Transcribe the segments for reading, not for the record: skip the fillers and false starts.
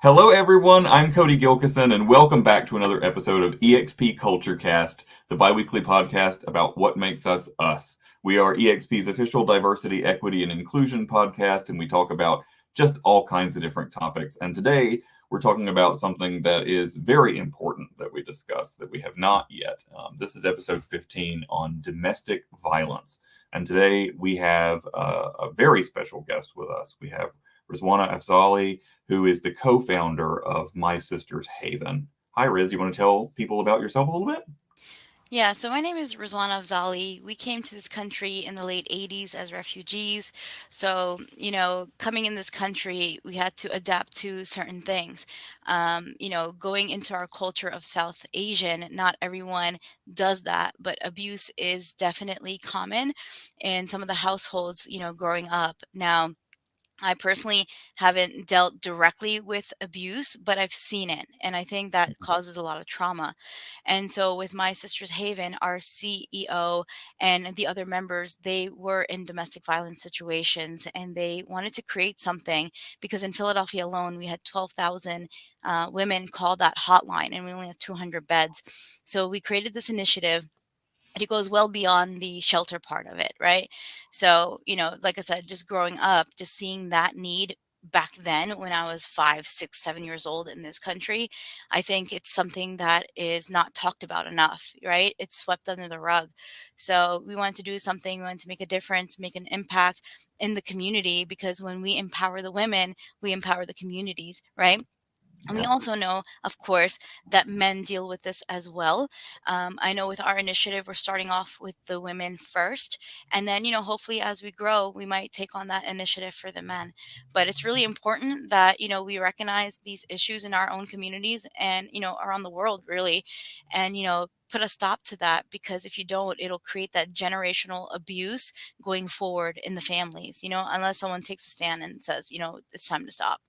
Hello, everyone. I'm Cody Gilkison, and welcome back to another episode of eXp CultureCast, the biweekly podcast about what makes us us. We are eXp's official diversity, equity, and inclusion podcast, and we talk about just all kinds of different topics. And today, we're talking about something that is very important that we discuss that we have not yet. This is episode 15 on domestic violence. And today, we have a very special guest with us. We have Rizwana Afzali, who is the co-founder of My Sister's Haven. Hi, Riz. You want to tell people about yourself a little bit? Yeah, so my name is Rizwana Afzali. We came to this country in the late 80s as refugees. So, coming in this country, we had to adapt to certain things. Going into our culture of South Asian, not everyone does that, but abuse is definitely common in some of the households, growing up. Now, I personally haven't dealt directly with abuse, but I've seen it. And I think that causes a lot of trauma. And so, with My Sister's Haven, our CEO and the other members, they were in domestic violence situations and they wanted to create something because in Philadelphia alone, we had 12,000 women call that hotline and we only have 200 beds. So, we created this initiative. It goes well beyond the shelter part of it, right? So, like I said, just growing up, just seeing that need back then when I was 5, 6, 7 years old in this country, I think it's something that is not talked about enough, right? It's swept under the rug. So we wanted to do something, we wanted to make a difference, make an impact in the community because when we empower the women, we empower the communities, right? And we Yeah. also know, of course, that men deal with this as well. I know with our initiative, we're starting off with the women first. And then, hopefully as we grow, we might take on that initiative for the men. But it's really important that, we recognize these issues in our own communities and, around the world, really. And, put a stop to that because if you don't, it'll create that generational abuse going forward in the families, unless someone takes a stand and says, it's time to stop.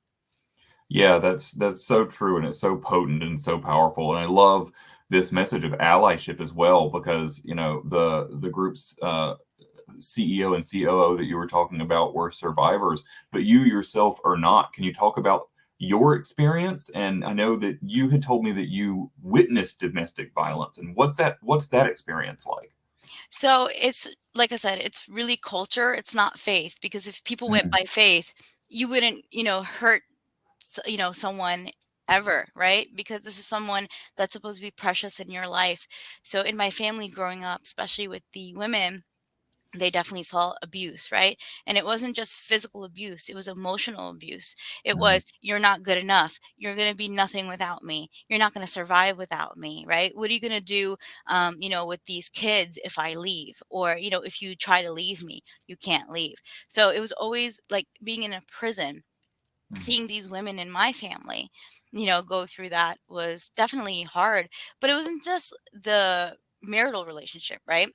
Yeah, that's so true, and it's so potent and so powerful. And I love this message of allyship as well, because the group's CEO and COO that you were talking about were survivors, but you yourself are not. Can you talk about your experience? And I know that you had told me that you witnessed domestic violence, and what's that experience like? So it's like I said, it's really culture. It's not faith because if people went Mm, by faith, you wouldn't, hurt, someone ever, right? Because this is someone that's supposed to be precious in your life. So in my family growing up, especially with the women, they definitely saw abuse, right? And it wasn't just physical abuse, it was emotional abuse. It mm, was, you're not good enough. You're going to be nothing without me. You're not going to survive without me, right? What are you going to do, with these kids if I leave? Or, if you try to leave me, you can't leave. So it was always like being in a prison. mm. Seeing these women in my family, go through that was definitely hard. But it wasn't just the marital relationship, right? It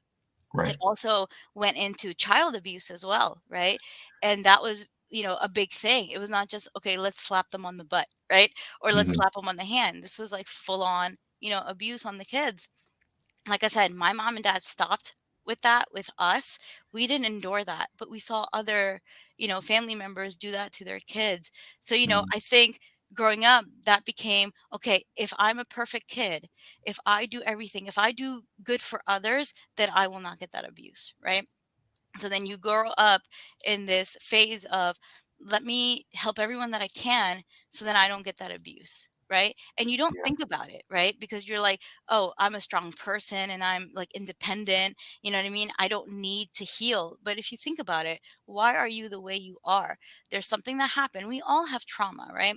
Right. also went into child abuse as well, right? And that was, a big thing. It was not just, okay, let's slap them on the butt, right? Or let's Hmm. slap them on the hand. This was like full on, abuse on the kids. Like I said, my mom and dad stopped with that with us. We didn't endure that, but we saw other, family members do that to their kids. So, Mm. I think growing up, that became okay, if I'm a perfect kid, if I do everything, if I do good for others, then I will not get that abuse, right? So then you grow up in this phase of let me help everyone that I can so then I don't get that abuse, right? And you don't Yeah. think about it, right? Because you're like, oh, I'm a strong person and I'm like independent. You know what I mean? I don't need to heal. But if you think about it, why are you the way you are? There's something that happened. We all have trauma, right?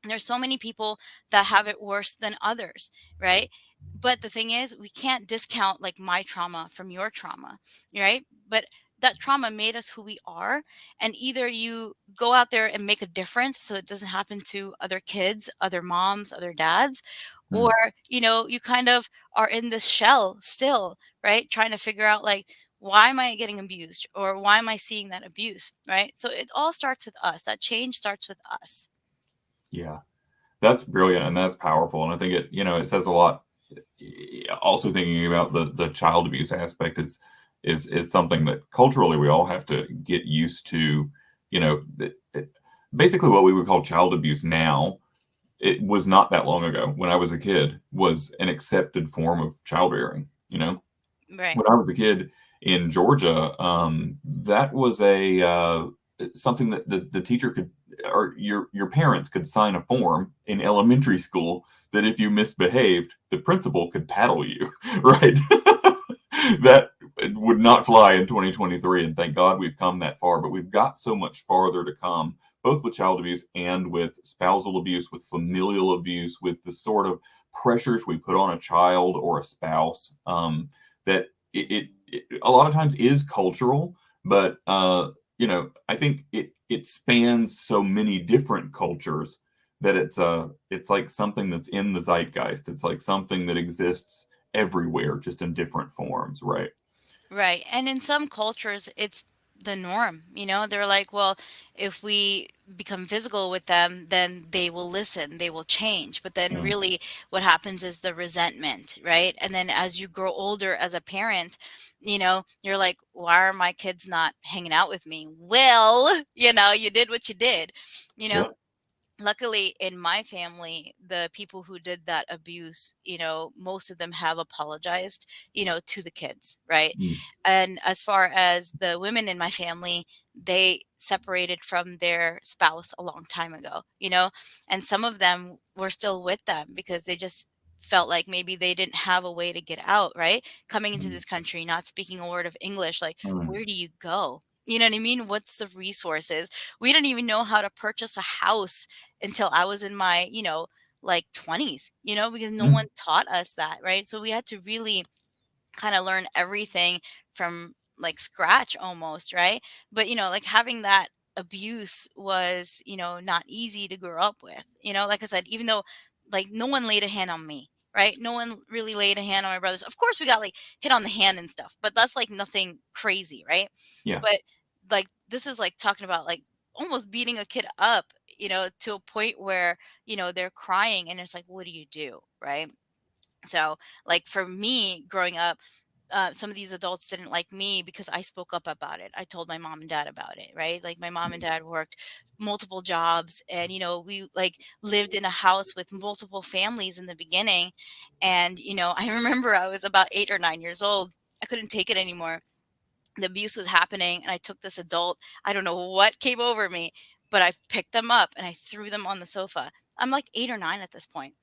And there's so many people that have it worse than others, right? But the thing is, we can't discount like my trauma from your trauma, right? But that trauma made us who we are. And either you go out there and make a difference so it doesn't happen to other kids, other moms, other dads, or, Mm. you kind of are in this shell still, right? Trying to figure out like, why am I getting abused or why am I seeing that abuse, right? So it all starts with us. That change starts with us. Yeah. That's brilliant and that's powerful. And I think it says a lot. Also thinking about the child abuse aspect is something that culturally we all have to get used to. Basically what we would call child abuse now. it was not that long ago when I was a kid was an accepted form of childbearing. Right. When I was a kid in Georgia, that was a something that the teacher could, or your parents could sign a form in elementary school that if you misbehaved, the principal could paddle you, right? That would not fly in 2023, and thank God we've come that far. But we've got so much farther to come, both with child abuse and with spousal abuse, with familial abuse, with the sort of pressures we put on a child or a spouse. That it a lot of times is cultural, but I think it spans so many different cultures that it's like something that's in the zeitgeist. It's like something that exists everywhere, just in different forms, right? Right. And in some cultures, it's the norm. They're like, well, if we become physical with them, then they will listen, they will change. But then Mm, really what happens is the resentment, right? And then as you grow older as a parent, you're like, why are my kids not hanging out with me? Well, you did what you did. You know, yep. Luckily in my family, the people who did that abuse, most of them have apologized, to the kids, right? Mm, And as far as the women in my family, they separated from their spouse a long time ago, and some of them were still with them because they just felt like maybe they didn't have a way to get out, right? Coming into mm, this country, not speaking a word of English, like, mm, where do you go? You know what I mean? What's the resources? We didn't even know how to purchase a house until I was in my, like 20s, because no one mm, taught us that, right? So we had to really kind of learn everything from like scratch almost, right? But like having that abuse was, not easy to grow up with. Like I said, even though like no one laid a hand on me, right? No one really laid a hand on my brothers. Of course we got like hit on the hand and stuff, but that's like nothing crazy, right? yeah. But like this is like talking about like almost beating a kid up, to a point where, they're crying and it's like, what do you do, right? So, like for me growing up, some of these adults didn't like me because I spoke up about it. I told my mom and dad about it, right? Like my mom and dad worked multiple jobs and we like lived in a house with multiple families in the beginning. And I remember I was about 8 or 9 years old. I couldn't take it anymore. The abuse was happening and I took this adult, I don't know what came over me, but I picked them up and I threw them on the sofa. I'm like 8 or 9 at this point.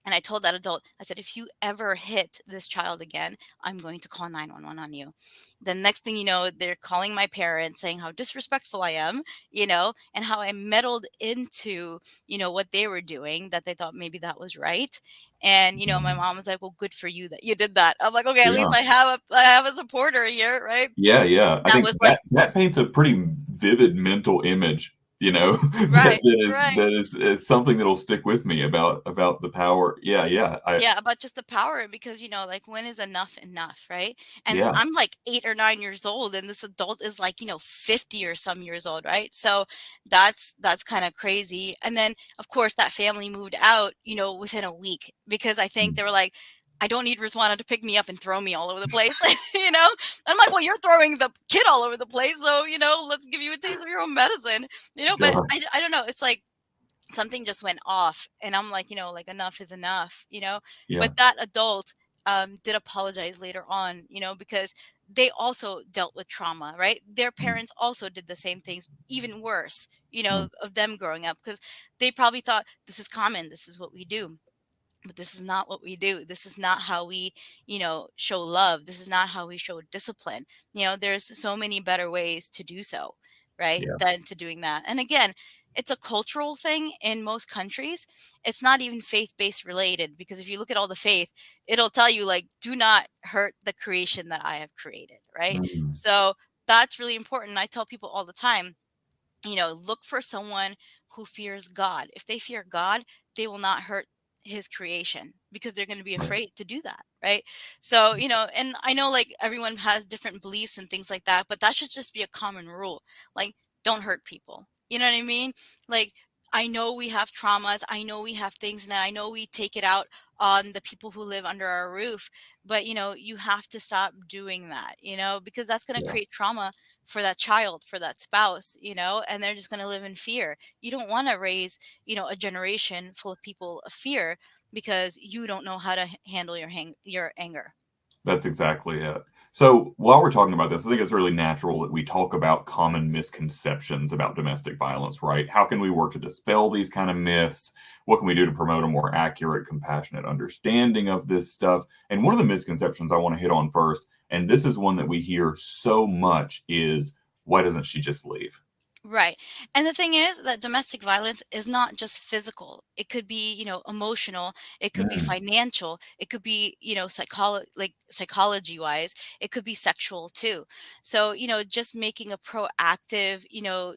And I told that adult, I said, if you ever hit this child again, I'm going to call 911 on you. The next thing you know, they're calling my parents saying how disrespectful I am, and how I meddled into, what they were doing, that they thought maybe that was right. And, my Mm, mom was like, well, good for you that you did that. I'm like, okay, at least yeah. I have a supporter here, right? Yeah, yeah. I That think was like, that paints a pretty vivid mental image, that right, that is right. is something that'll stick with me about the power. Yeah, yeah. Yeah, about just the power because, like when is enough enough, right? And Yeah. I'm like 8 or 9 years old and this adult is like, 50 or some years old, right? So that's kind of crazy. And then of course that family moved out, within a week because I think Mm, they were like, I don't need Rizwana to pick me up and throw me all over the place, you know? I'm like, well, you're throwing the kid all over the place, so, let's give you a taste of your own medicine, but gosh. I don't know. It's like something just went off and I'm like, like enough is enough, but Yeah. that adult did apologize later on, because they also dealt with trauma, right? Their Mm, parents also did the same things, even worse, mm, of them growing up because they probably thought this is common, this is what we do, but this is not what we do. This is not how we, show love. This is not how we show discipline. There's so many better ways to do so, right? yeah. Than to doing that. And again, it's a cultural thing in most countries. It's not even faith-based related because if you look at all the faith, it'll tell you like do not hurt the creation that I have created, right? Mm, So that's really important. I tell people all the time, look for someone who fears God. If they fear God, they will not hurt his creation because they're going to be right. afraid to do that, right? So, and I know like everyone has different beliefs and things like that, but that should just be a common rule. Like, don't hurt people. You know what I mean? Like, I know we have traumas. I know we have things, and I know we take it out on the people who live under our roof. But you have to stop doing that. Because that's going to Yeah. create trauma for that child, for that spouse, and they're just going to live in fear. You don't want to raise, a generation full of people of fear because you don't know how to handle your anger. That's exactly it. So while we're talking about this, I think it's really natural that we talk about common misconceptions about domestic violence, right? How can we work to dispel these kind of myths? What can we do to promote a more accurate, compassionate understanding of this stuff? And one of the misconceptions I want to hit on first, and this is one that we hear so much, is why doesn't she just leave? Right. And the thing is that domestic violence is not just physical. It could be, emotional, it could be Mm, financial, it could be, psychology wise, it could be sexual too. So, just making a proactive,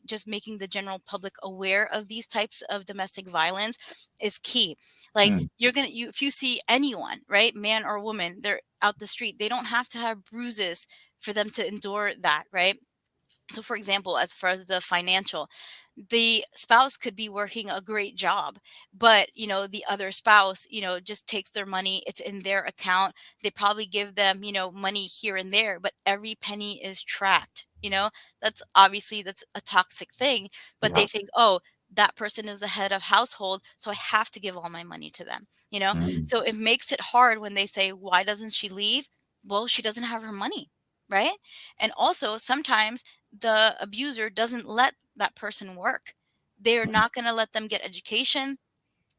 just making the general public aware of these types of domestic violence is key. Like mm, if you see anyone, right, man or woman, they're out the street, they don't have to have bruises for them to endure that, right? So, for example, as far as the financial, the spouse could be working a great job, but the other spouse, just takes their money. It's in their account. They probably give them, money here and there, but every penny is tracked. That's a toxic thing. But yeah. they think, oh, that person is the head of household, so I have to give all my money to them. Mm, So it makes it hard when they say, why doesn't she leave? Well, she doesn't have her money, right? And also sometimes the abuser doesn't let that person work. They're mm, not going to let them get education.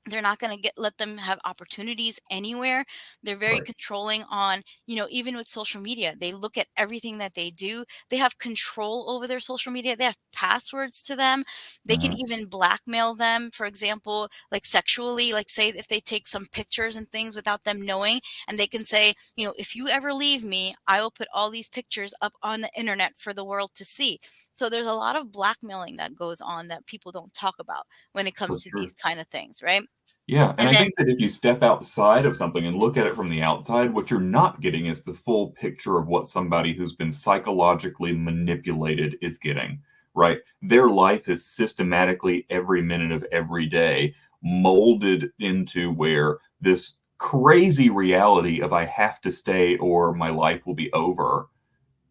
They're not going to get let them have opportunities anywhere. They're very right. controlling on, even with social media. They look at everything that they do. They have control over their social media. They have passwords to them. They can Mhm, even blackmail them, for example, like sexually, like say if they take some pictures and things without them knowing, and they can say, if you ever leave me, I will put all these pictures up on the internet for the world to see. So there's a lot of blackmailing that goes on that people don't talk about when it for comes to these sure. kind of things, right? Yeah, and And I then think that if you step outside of something and look at it from the outside, what you're not getting is the full picture of what somebody who's been psychologically manipulated is getting, right? Their life is systematically every minute of every day molded into where this crazy reality of I have to stay or my life will be over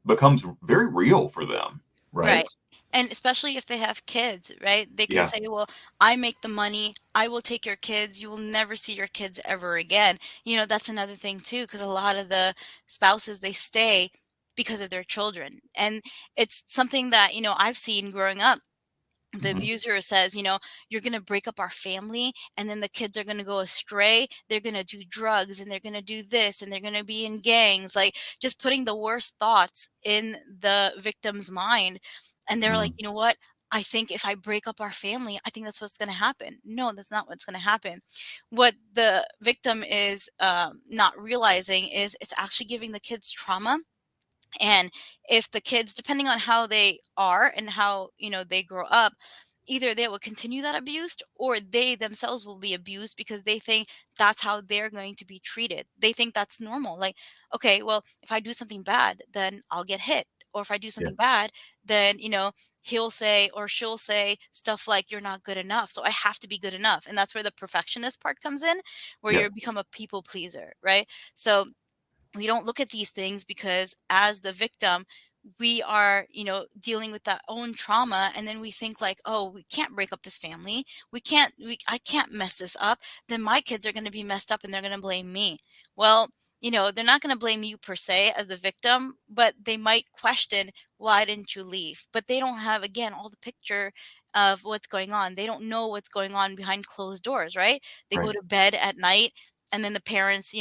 becomes very real for them, right? right. And especially if they have kids, right? They can Yeah. say, well, I make the money. I will take your kids. You will never see your kids ever again. That's another thing too, because a lot of the spouses, they stay because of their children. And it's something that, I've seen growing up. The Hmm. abuser says, you're going to break up our family, and then the kids are going to go astray. They're going to do drugs, and they're going to do this, and they're going to be in gangs, like just putting the worst thoughts in the victim's mind. And they're like, Hmm. you know what? I think if I break up our family, I think that's what's going to happen. No, that's not what's going to happen. What the victim is not realizing is it's actually giving the kids trauma. And if the kids, depending on how they are and how, they grow up, either they will continue that abuse or they themselves will be abused because they think that's how they're going to be treated. They think that's normal. Like, okay, well, if I do something bad, then I'll get hit. Or if I do Yeah. something bad, then, he'll say or she'll say stuff like, you're not good enough. So I have to be good enough. And that's where the perfectionist part comes in, where Yeah. you become a people pleaser, right? So we don't look at these things because as the victim we are dealing with that own trauma, and then we think like, oh, we can't break up this family, I can't mess this up, then my kids are going to be messed up and they're going to blame me. Well, they're not going to blame you per se as the victim, but they might question, why didn't you leave? But they don't have, again, all the picture of what's going on. They don't know what's going on behind closed doors, right? They go Right. to bed at night, and then the parents,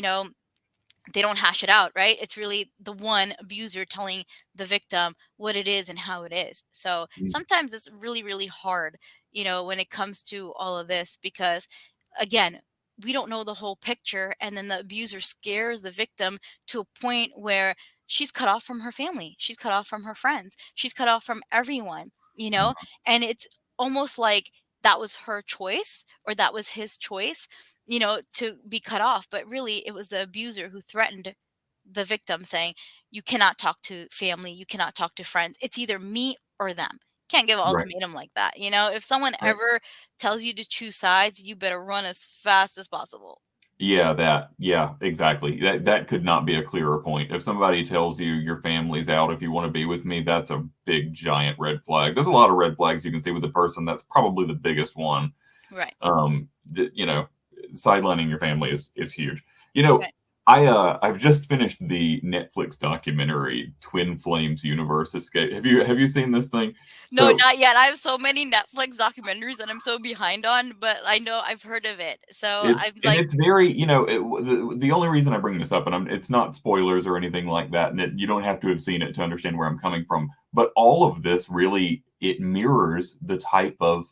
they don't hash it out, right? It's really the one abuser telling the victim what it is and how it is. So Mm, sometimes it's really, really hard, when it comes to all of this, because again, we don't know the whole picture. And then the abuser scares the victim to a point where she's cut off from her family, she's cut off from her friends, she's cut off from everyone, uh, and it's almost like that was her choice or that was his choice, to be cut off. But really, it was the abuser who threatened the victim, saying, you cannot talk to family, you cannot talk to friends. It's either me or them. Can't give an right. ultimatum like that. If someone Right. ever tells you to choose sides, you better run as fast as possible. Yeah, exactly. That could not be a clearer point. If somebody tells you your family's out if you want to be with me, that's a big giant red flag. There's a lot of red flags you can see with a person. That's probably the biggest one. Right. You know, sidelining your family is huge. You know, Right. I've just finished the Netflix documentary Twin Flames Universe Escape. Have you seen this thing? No, So not yet. I have so many Netflix documentaries that I'm so behind on, but I know I've heard of it. So I'm like, it's very, the only reason I bring this up, and it's not spoilers or anything like that, and you don't have to have seen it to understand where I'm coming from. But all of this really, it mirrors the type of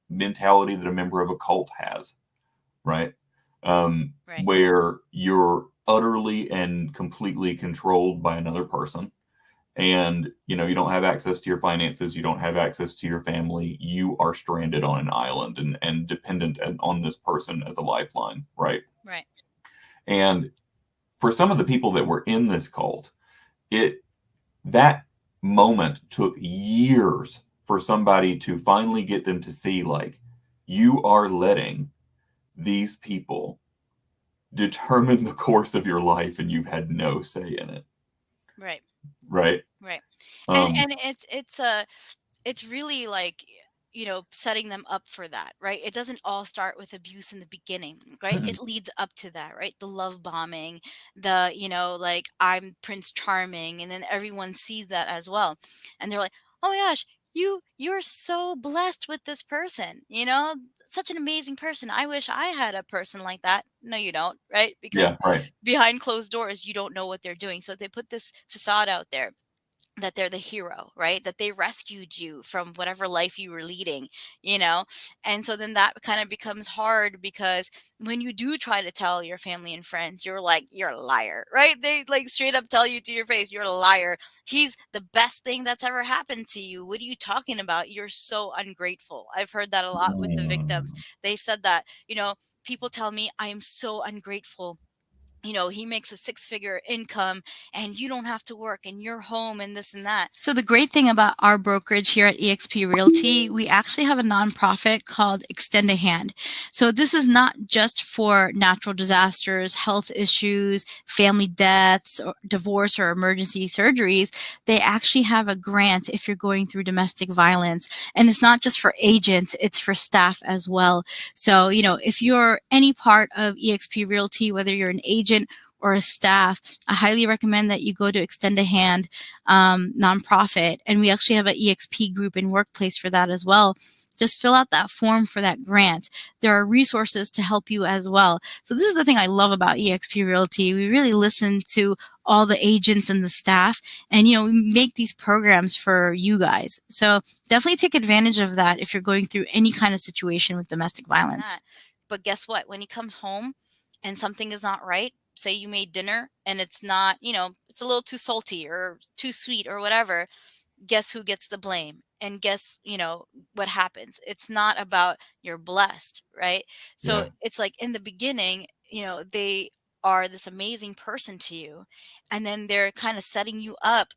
mentality that a member of a cult has, right? right, Where you're utterly and completely controlled by another person, and you don't have access to your finances, you don't have access to your family, you are stranded on an island and dependent on this person as a lifeline, right? right, And for some of the people that were in this cult, it that moment took years for somebody to finally get them to see, like, you are letting these people determine the course of your life and you've had no say in it, right, right? right. And um it's really like, setting them up for that, right? It doesn't all start with abuse in the beginning, right? mm, It leads up to that, right? The love bombing, like I'm Prince Charming, and then everyone sees that as well. And they're like, "Oh my gosh, you're so blessed with this person, such an amazing person. I wish I had a person like that." No, you don't, right? Because yeah, right. behind closed doors, you don't know what they're doing. So they put this facade out there that they're the hero, right? That they rescued you from whatever life you were leading, you know? And so then that kind of becomes hard because when you do try to tell your family and friends, you're like, "You're a liar," right? They like straight up tell you to your face, "You're a liar. He's the best thing that's ever happened to you. What are you talking about? You're so ungrateful." I've heard that a lot with the victims. Mm. They've said that, people tell me, "I am so ungrateful. He makes a six-figure income and you don't have to work and you're home and this and that." So the great thing about our brokerage here at eXp Realty, we actually have a nonprofit called Extend a Hand. So this is not just for natural disasters, health issues, family deaths, or divorce or emergency surgeries. They actually have a grant if you're going through domestic violence. And it's not just for agents, it's for staff as well. So, if you're any part of eXp Realty, whether you're an agent or a staff, I highly recommend that you go to Extend a Hand nonprofit. And we actually have an EXP group and workplace for that as well. Just fill out that form for that grant. There are resources to help you as well. So this is the thing I love about eXp Realty. We really listen to all the agents and the staff, and we make these programs for you guys. So definitely take advantage of that if you're going through any kind of situation with domestic violence. But guess what? When he comes home and something is not right, say you made dinner and it's not, it's a little too salty or too sweet or whatever, guess who gets the blame? And guess, what happens? It's not about you're blessed, right? So Yeah, it's like in the beginning, they are this amazing person to you. And then they're kind of setting you up,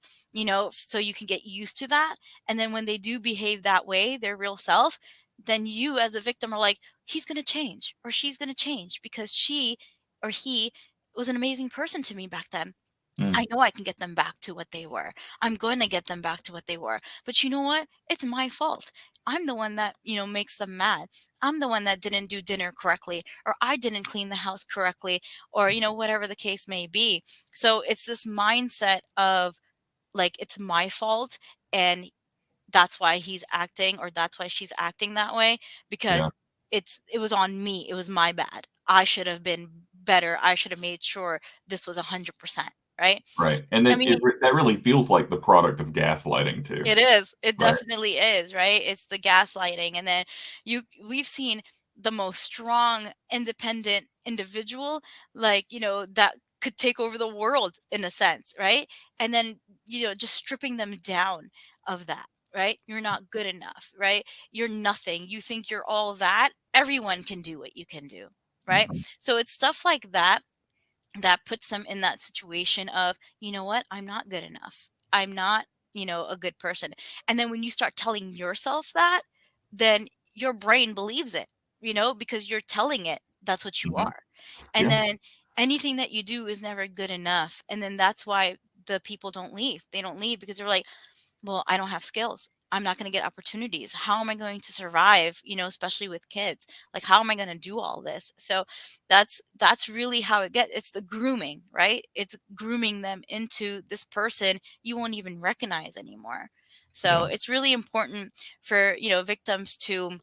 so you can get used to that. And then when they do behave that way, their real self, then you as the victim are like, "He's going to change or she's going to change because she or he was an amazing person to me back then. I mm, know I can get them back to what they were. I'm going to get them back to what they were. But you know what? It's my fault. I'm the one that, makes them mad. I'm the one that didn't do dinner correctly, or I didn't clean the house correctly, or, whatever the case may be." So it's this mindset of like, it's my fault. And that's why he's acting or that's why she's acting that way, yeah, because it was on me. It was my bad. I should have been better. I should have made sure this was 100%, right? right. And I then mean, that really feels like the product of gaslighting too, it is. It right? definitely is, right? It's the gaslighting. And then we've seen the most strong, independent individual, like, that could take over the world in a sense, right? And then, just stripping them down of that, right? You're not good enough, right? You're nothing. You think you're all that. Everyone can do what you can do, right? Mhm. So it's stuff like that that puts them in that situation of, "You know what? I'm not good enough. I'm not, a good person." And then when you start telling yourself that, then your brain believes it, because you're telling it That's what you Hmm. are. And Yeah. then anything that you do is never good enough. And then that's why the people don't leave. They don't leave because they're like, well, I don't have skills. I'm not going to get opportunities. How am I going to survive, especially with kids? Like, how am I going to do all this? So that's really how it gets. It's the grooming, right? It's grooming them into this person you won't even recognize anymore. So Yeah. it's really important for, victims to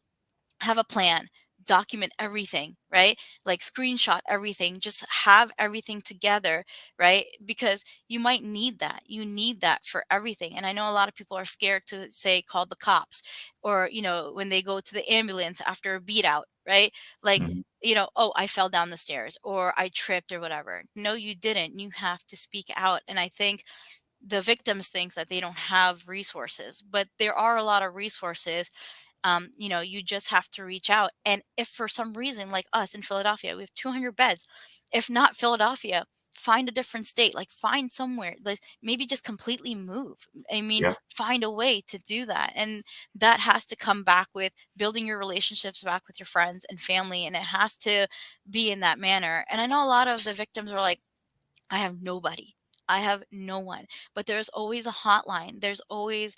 have a plan, document everything, right? Like screenshot everything, just have everything together, right? Because you might need that. You need that for everything. And I know a lot of people are scared to say call the cops, or, when they go to the ambulance after a beat out, right? Like, Hmm. oh, I fell down the stairs or I tripped or whatever. No, you didn't. You have to speak out. And I think the victims think that they don't have resources, but there are a lot of resources. You just have to reach out. And if for some reason, like us in Philadelphia, we have 200 beds, if not Philadelphia, find a different state, like find somewhere, like maybe just completely move. I mean, Yeah. find a way to do that. And that has to come back with building your relationships back with your friends and family. And it has to be in that manner. And I know a lot of the victims are like, I have nobody. I have no one. But there's always a hotline. There's always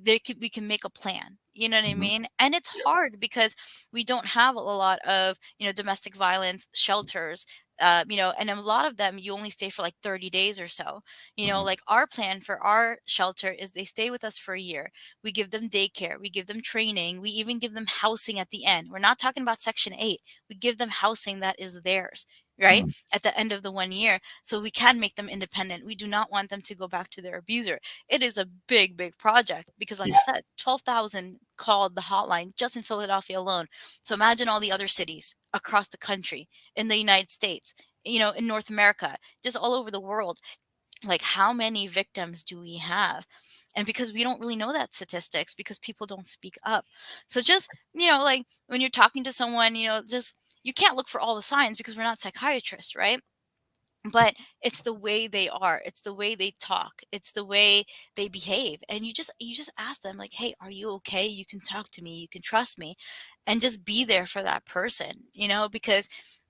we can make a plan. You know what I Hmm. mean? And it's hard because we don't have a lot of, domestic violence shelters. And a lot of them you only stay for like 30 days or so. Hmm. Like our plan for our shelter is they stay with us for a year. We give them daycare, we give them training, we even give them housing at the end. We're not talking about Section 8. We give them housing that is theirs, right? At the end of the 1 year, so we can make them independent. We do not want them to go back to their abuser. It is a big, big project because, like I Yeah. said, 12,000 called the hotline just in Philadelphia alone. So imagine all the other cities across the country, in the United States, in North America, just all over the world. Like, how many victims do we have? And because we don't really know that statistics, because people don't speak up. So just, like when you're talking to someone, just you can't look for all the signs because we're not psychiatrists, right? But it's the way they are, it's the way they talk, it's the way they behave. And you just ask them like, hey, are you okay? You can talk to me, you can trust me. And just be there for that person, because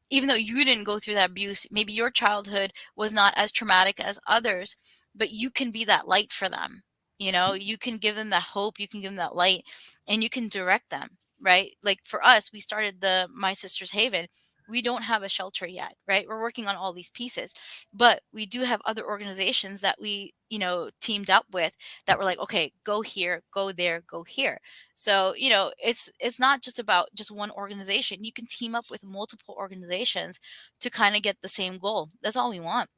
even though you didn't go through that abuse, maybe your childhood was not as traumatic as others, but you can be that light for them. You can give them that hope, you can give them that light, and you can direct them, right? Like for us, we started the My Sister's Haven. We don't have a shelter yet, right? We're working on all these pieces, but we do have other organizations that we, teamed up with, that were like, okay, go here, go there, go here. So, it's not just about just one organization. You can team up with multiple organizations to kind of get the same goal. That's all we want.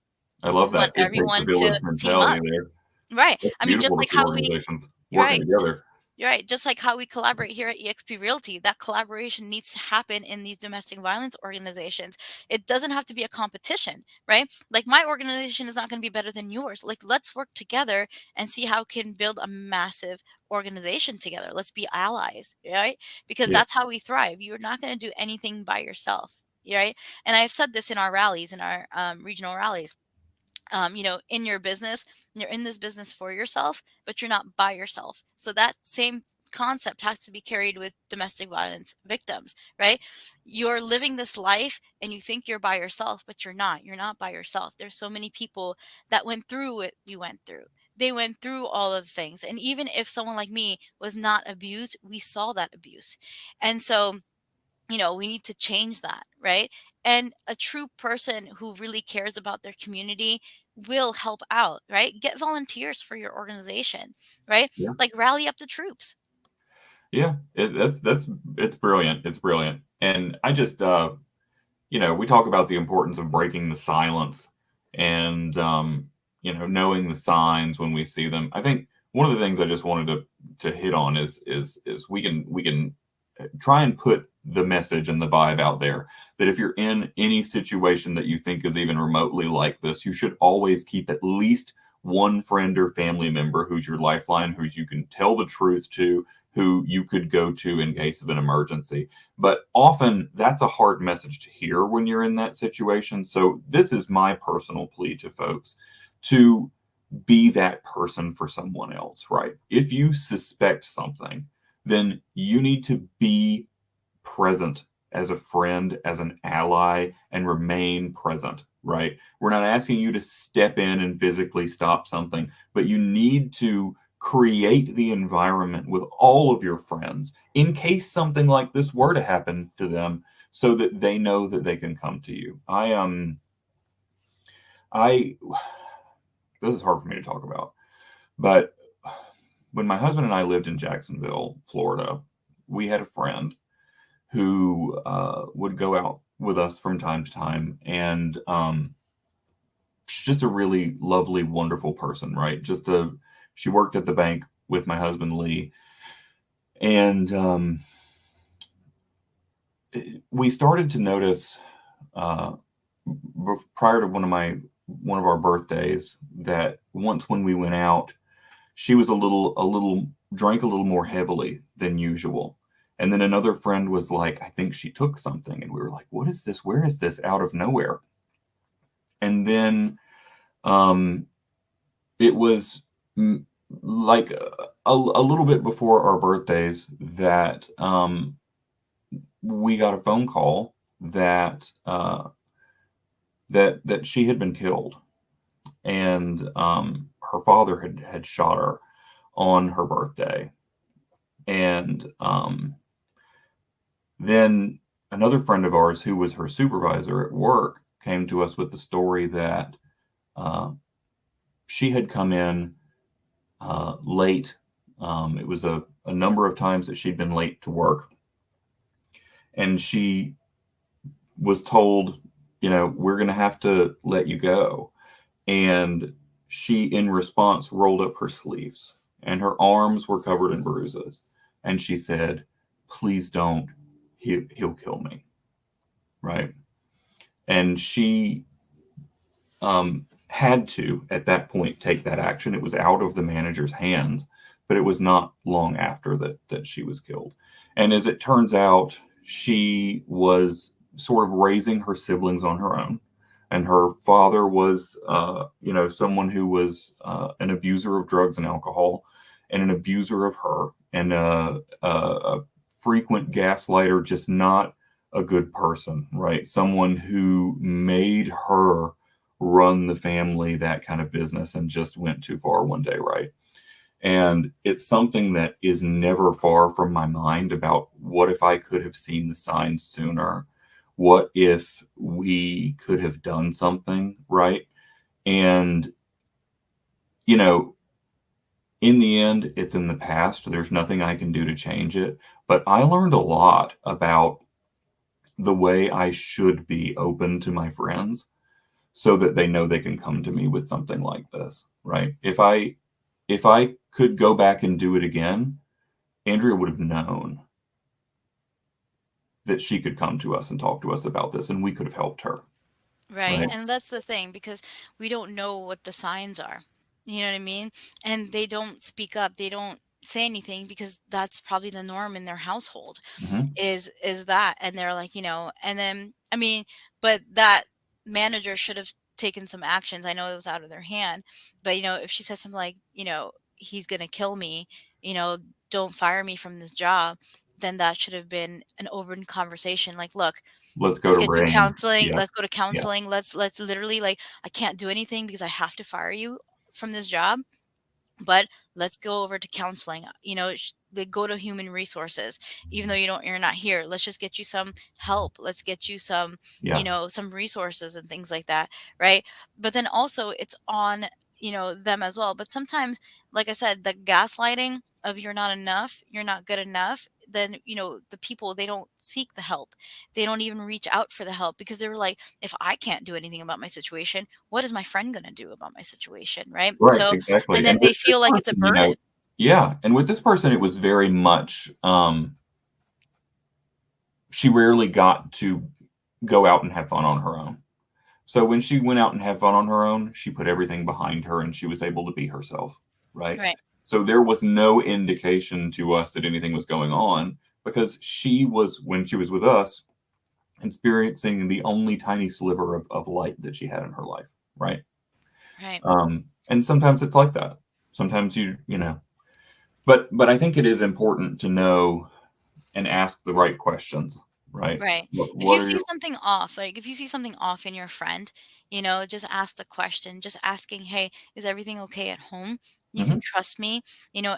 I love We want that. It takes a everyone to village team up. mentality there. Right. That's I mean, just beautiful to like see how we, organizations working right. together. You're right. Just like how we collaborate here at eXp Realty, that collaboration needs to happen in these domestic violence organizations. It doesn't have to be a competition, right? Like my organization is not going to be better than yours. Like let's work together and see how we can build a massive organization together. Let's be allies, right? Because Yeah. that's how we thrive. You're not going to do anything by yourself, right? And I've said this in our rallies, in our regional rallies. In your business, you're in this business for yourself, but you're not by yourself. So that same concept has to be carried with domestic violence victims, right? You're living this life and you think you're by yourself, but you're not. You're not by yourself. There's so many people that went through what you went through. They went through all of the things. And even if someone like me was not abused, we saw that abuse. And so we need to change that, right? And a true person who really cares about their community will help out, right? Get volunteers for your organization, right? Yeah. Like rally up the troops. Yeah. That's it's brilliant. It's brilliant. And I just we talk about the importance of breaking the silence and knowing the signs when we see them. I think one of the things I just wanted to hit on is we can try and put the message and the vibe out there that if you're in any situation that you think is even remotely like this, you should always keep at least one friend or family member who's your lifeline, who you can tell the truth to, who you could go to in case of an emergency. But often that's a hard message to hear when you're in that situation. So this is my personal plea to folks to be that person for someone else, right? If you suspect something, then you need to be present as a friend, as an ally, and remain present, right? We're not asking you to step in and physically stop something, but you need to create the environment with all of your friends in case something like this were to happen to them, so that they know that they can come to you. I this is hard for me to talk about, but when my husband and I lived in Jacksonville, Florida, we had a friend who would go out with us from time to time, and she's just a really lovely, wonderful person, right? She worked at the bank with my husband Lee, and we started to notice uh, prior to one of our birthdays that once when we went out, she was a little drank a little more heavily than usual. And then another friend was like, I think she took something. And we were like, what is this? Where is this out of nowhere? And then um, it was like a little bit before our birthdays that we got a phone call that that she had been killed, and her father had shot her on her birthday. And then another friend of ours who was her supervisor at work came to us with the story that uh, she had come in late. It was a number of times that she'd been late to work, and she was told, we're going to have to let you go. And she, in response, rolled up her sleeves, and her arms were covered in bruises. And she said, please don't. He'll kill me. Right. And she had to, at that point, take that action. It was out of the manager's hands, but it was not long after that she was killed. And as it turns out, she was sort of raising her siblings on her own. And her father was, someone who was an abuser of drugs and alcohol, and an abuser of her, and a frequent gaslighter, just not a good person, right? Someone who made her run the family, that kind of business, and just went too far one day, right? And it's something that is never far from my mind about, what if I could have seen the signs sooner? What if we could have done something, right? And, in the end, it's in the past. There's nothing I can do to change it. But I learned a lot about the way I should be open to my friends, so that they know they can come to me with something like this, right? If I could go back and do it again, Andrea would have known that she could come to us and talk to us about this, and we could have helped her, Right. right? And that's the thing, because we don't know what the signs are. You know what I mean? And they don't speak up. They don't say anything because that's probably the norm in their household, Hmm. is that. And they're like, and then I mean, but that manager should have taken some actions. I know it was out of their hand, but if she said something like, he's going to kill me, you know, don't fire me from this job, then that should have been an open conversation. Like, look, Let's go let's to get you Rain. counseling. Yeah, Let's go to yeah. counseling. Let's literally, like, I can't do anything because I have to fire you from this job, but let's go over to counseling. They go to human resources. Even though you're not here, let's just get you some help. Let's get you some, Yeah. some resources and things like that, right? But then also it's on, them as well. But sometimes, like I said, the gaslighting of you're not enough, you're not good enough, then the people, they don't seek the help. They don't even reach out for the help, because they were like, if I can't do anything about my situation, what is my friend going to do about my situation, right? Right, So, and exactly. And then with they this feel like it's a person, burden. yeah, and with this person, it was very much, she rarely got to go out and have fun on her own. So when she went out and had fun on her own, she put everything behind her, and she was able to be herself, right? Right. So there was no indication to us that anything was going on, because she was, when she was with us, experiencing the only tiny sliver of light that she had in her life, right? Right. And sometimes it's like that. Sometimes but I think it is important to know and ask the right questions, right? Right. If What you are see your something off, like if you see something off in your friend, just ask the question, just asking, "Hey, is everything okay at home? You can Mhm, trust me.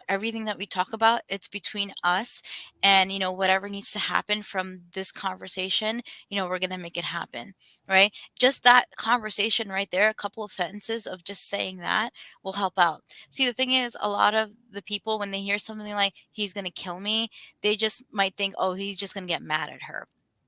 Everything that we talk about, it's between us, and whatever needs to happen from this conversation, we're going to make it happen." Right? Just that conversation right there, a couple of sentences of just saying that will help out. See, the thing is, a lot of the people when they hear something like he's going to kill me, they just might think, "Oh, he's just going to get mad at her."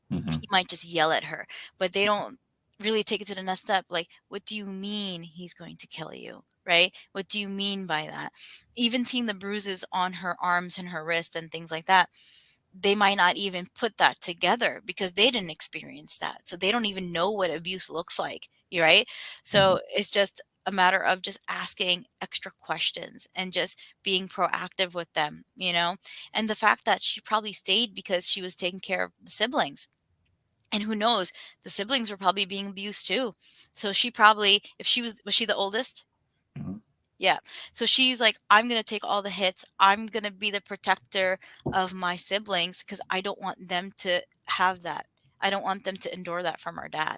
mhm, He might just yell at her, but they don't really take it to the next step. Like, what do you mean he's going to kill you? Right? What do you mean by that? Even seeing the bruises on her arms and her wrist and things like that, they might not even put that together because they didn't experience that. So they don't even know what abuse looks like. You right? mhm. So it's just a matter of just asking extra questions and just being proactive with them. And the fact that she probably stayed because she was taking care of the siblings, and who knows, the siblings were probably being abused too. So she probably, if she was she the oldest? Mhm, Yeah. So she's like, I'm going to take all the hits. I'm going to be the protector of my siblings because I don't want them to have that. I don't want them to endure that from our dad.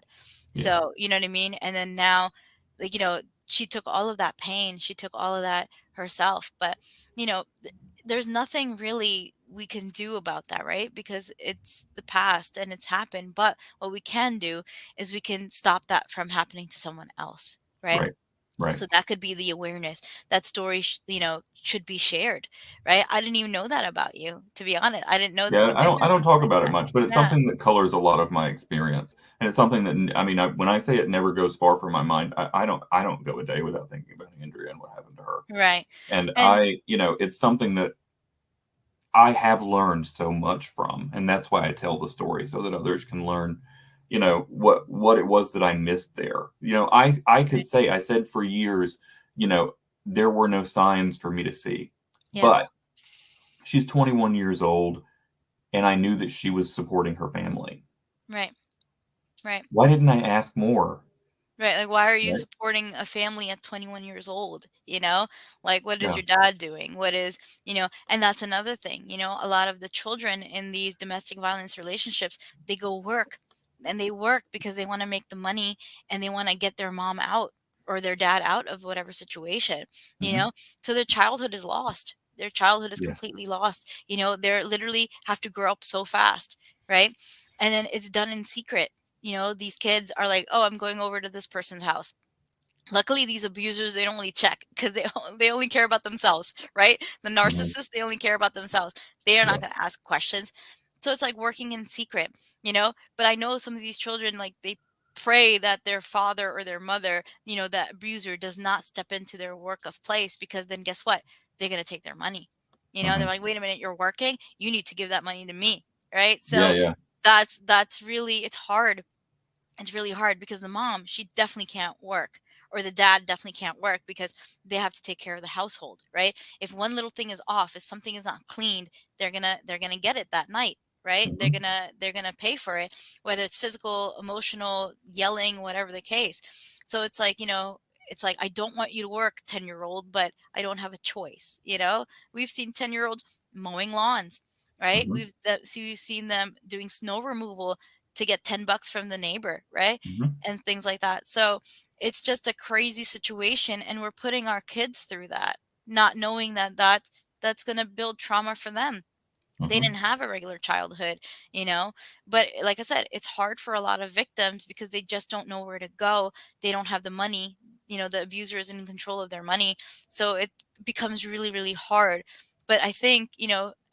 yeah, So, you know what I mean? And then now, like, she took all of that pain, she took all of that herself. But, there's nothing really we can do about that, right? Because it's the past and it's happened. But what we can do is we can stop that from happening to someone else, right? right, right. So that could be the awareness. That story, should be shared, right? I didn't even know that about you, to be honest. I didn't know that Yeah, you've been I through don't something talk like about it that. much, but it's Yeah, something that colors a lot of my experience, and it's something that I mean, when I say it never goes far from my mind, I don't go a day without thinking about Andrea and what happened to her. right. And And it's something that I have learned so much from, and that's why I tell the story so that others can learn, what it was that I missed there. I right, could say I said for years, you know, there were no signs for me to see, yeah, but she's 21 years old, and I knew that she was supporting her family. right, right. Why didn't I ask more? Right, like, why are you Right? supporting a family at 21 years old, you know? Like, what is Yeah. your dad doing? And that's another thing, a lot of the children in these domestic violence relationships, they go work, and they work because they wanna make the money, and they wanna get their mom out or their dad out of whatever situation, you Hmm. know? So their childhood is lost. Their childhood is Yeah. completely lost, they're literally have to grow up so fast, right? And then it's done in secret. These kids are like, "Oh, I'm going over to this person's house." Luckily, these abusers, they don't really check because they only care about themselves, right? The Hmm. narcissists, they only care about themselves. They are not Yeah. going to ask questions. So it's like working in secret. But I know some of these children, like, they pray that their father or their mother, that abuser does not step into their work of place, because then guess what? They're going to take their money. They're Hmm. like, "Wait a minute, you're working. You need to give that money to me." Right? Yeah. So Yeah. that's really, it's really hard because the mom, she definitely can't work, or the dad definitely can't work because they have to take care of the household, right? If one little thing is off, if something is not cleaned, they're gonna get it that night, right? they're Hmm. gonna they're gonna pay for it, whether it's physical, emotional, yelling, whatever the case. So it's like, I don't want you to work, 10-year-old, but I don't have a choice. We've seen 10-year-olds mowing lawns, right? Hmm. We've seen them doing snow removal to get 10 bucks from the neighbor, right? Hmm. And things like that. So it's just a crazy situation, and we're putting our kids through that, not knowing that's going to build trauma for them. They Hmm. didn't have a regular childhood. But like I said, it's hard for a lot of victims because they just don't know where to go. They don't have the money. The abuser is in control of their money. So it becomes really, really hard. But I think,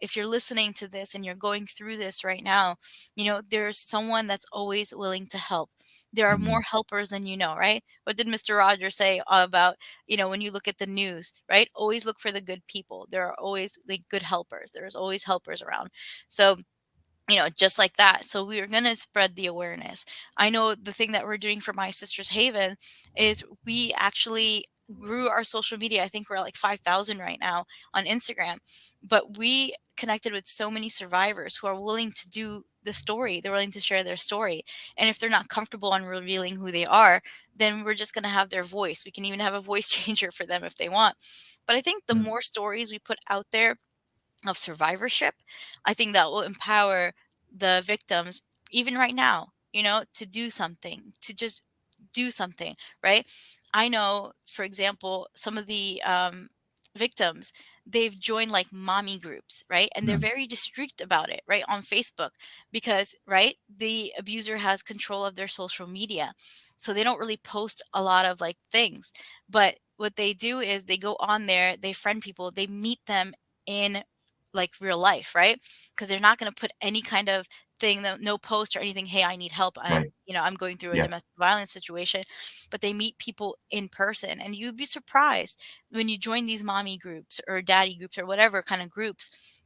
if you're listening to this and you're going through this right now, there's someone that's always willing to help. There are Hmm. more helpers than you know, right? What did Mr. Rogers say about, when you look at the news, right? Always look for the good people. There are always, like, good helpers. There's always helpers around. So, just like that. So we are going to spread the awareness. I know the thing that we're doing for My Sister's Haven is we actually grew our social media. I think we're at like 5,000 right now on Instagram, but we connected with so many survivors who are willing to do the story. They're willing to share their story. And if they're not comfortable on revealing who they are, then we're just going to have their voice. We can even have a voice changer for them if they want. But I think the more stories we put out there of survivorship, I think that will empower the victims even right now, to do something, to just do something, right? I know, for example, some of the victims, they've joined like mommy groups, right? And they're Mm. very discreet about it, right? On Facebook, because, right, the abuser has control of their social media. So they don't really post a lot of like things. But what they do is they go on there, they friend people, they meet them in like real life, right? Because they're not going to put any kind of thing, no post or anything, hey, I need help, Right. I'm going through a Yeah. domestic violence situation. But they meet people in person, and you'd be surprised when you join these mommy groups or daddy groups or whatever kind of groups,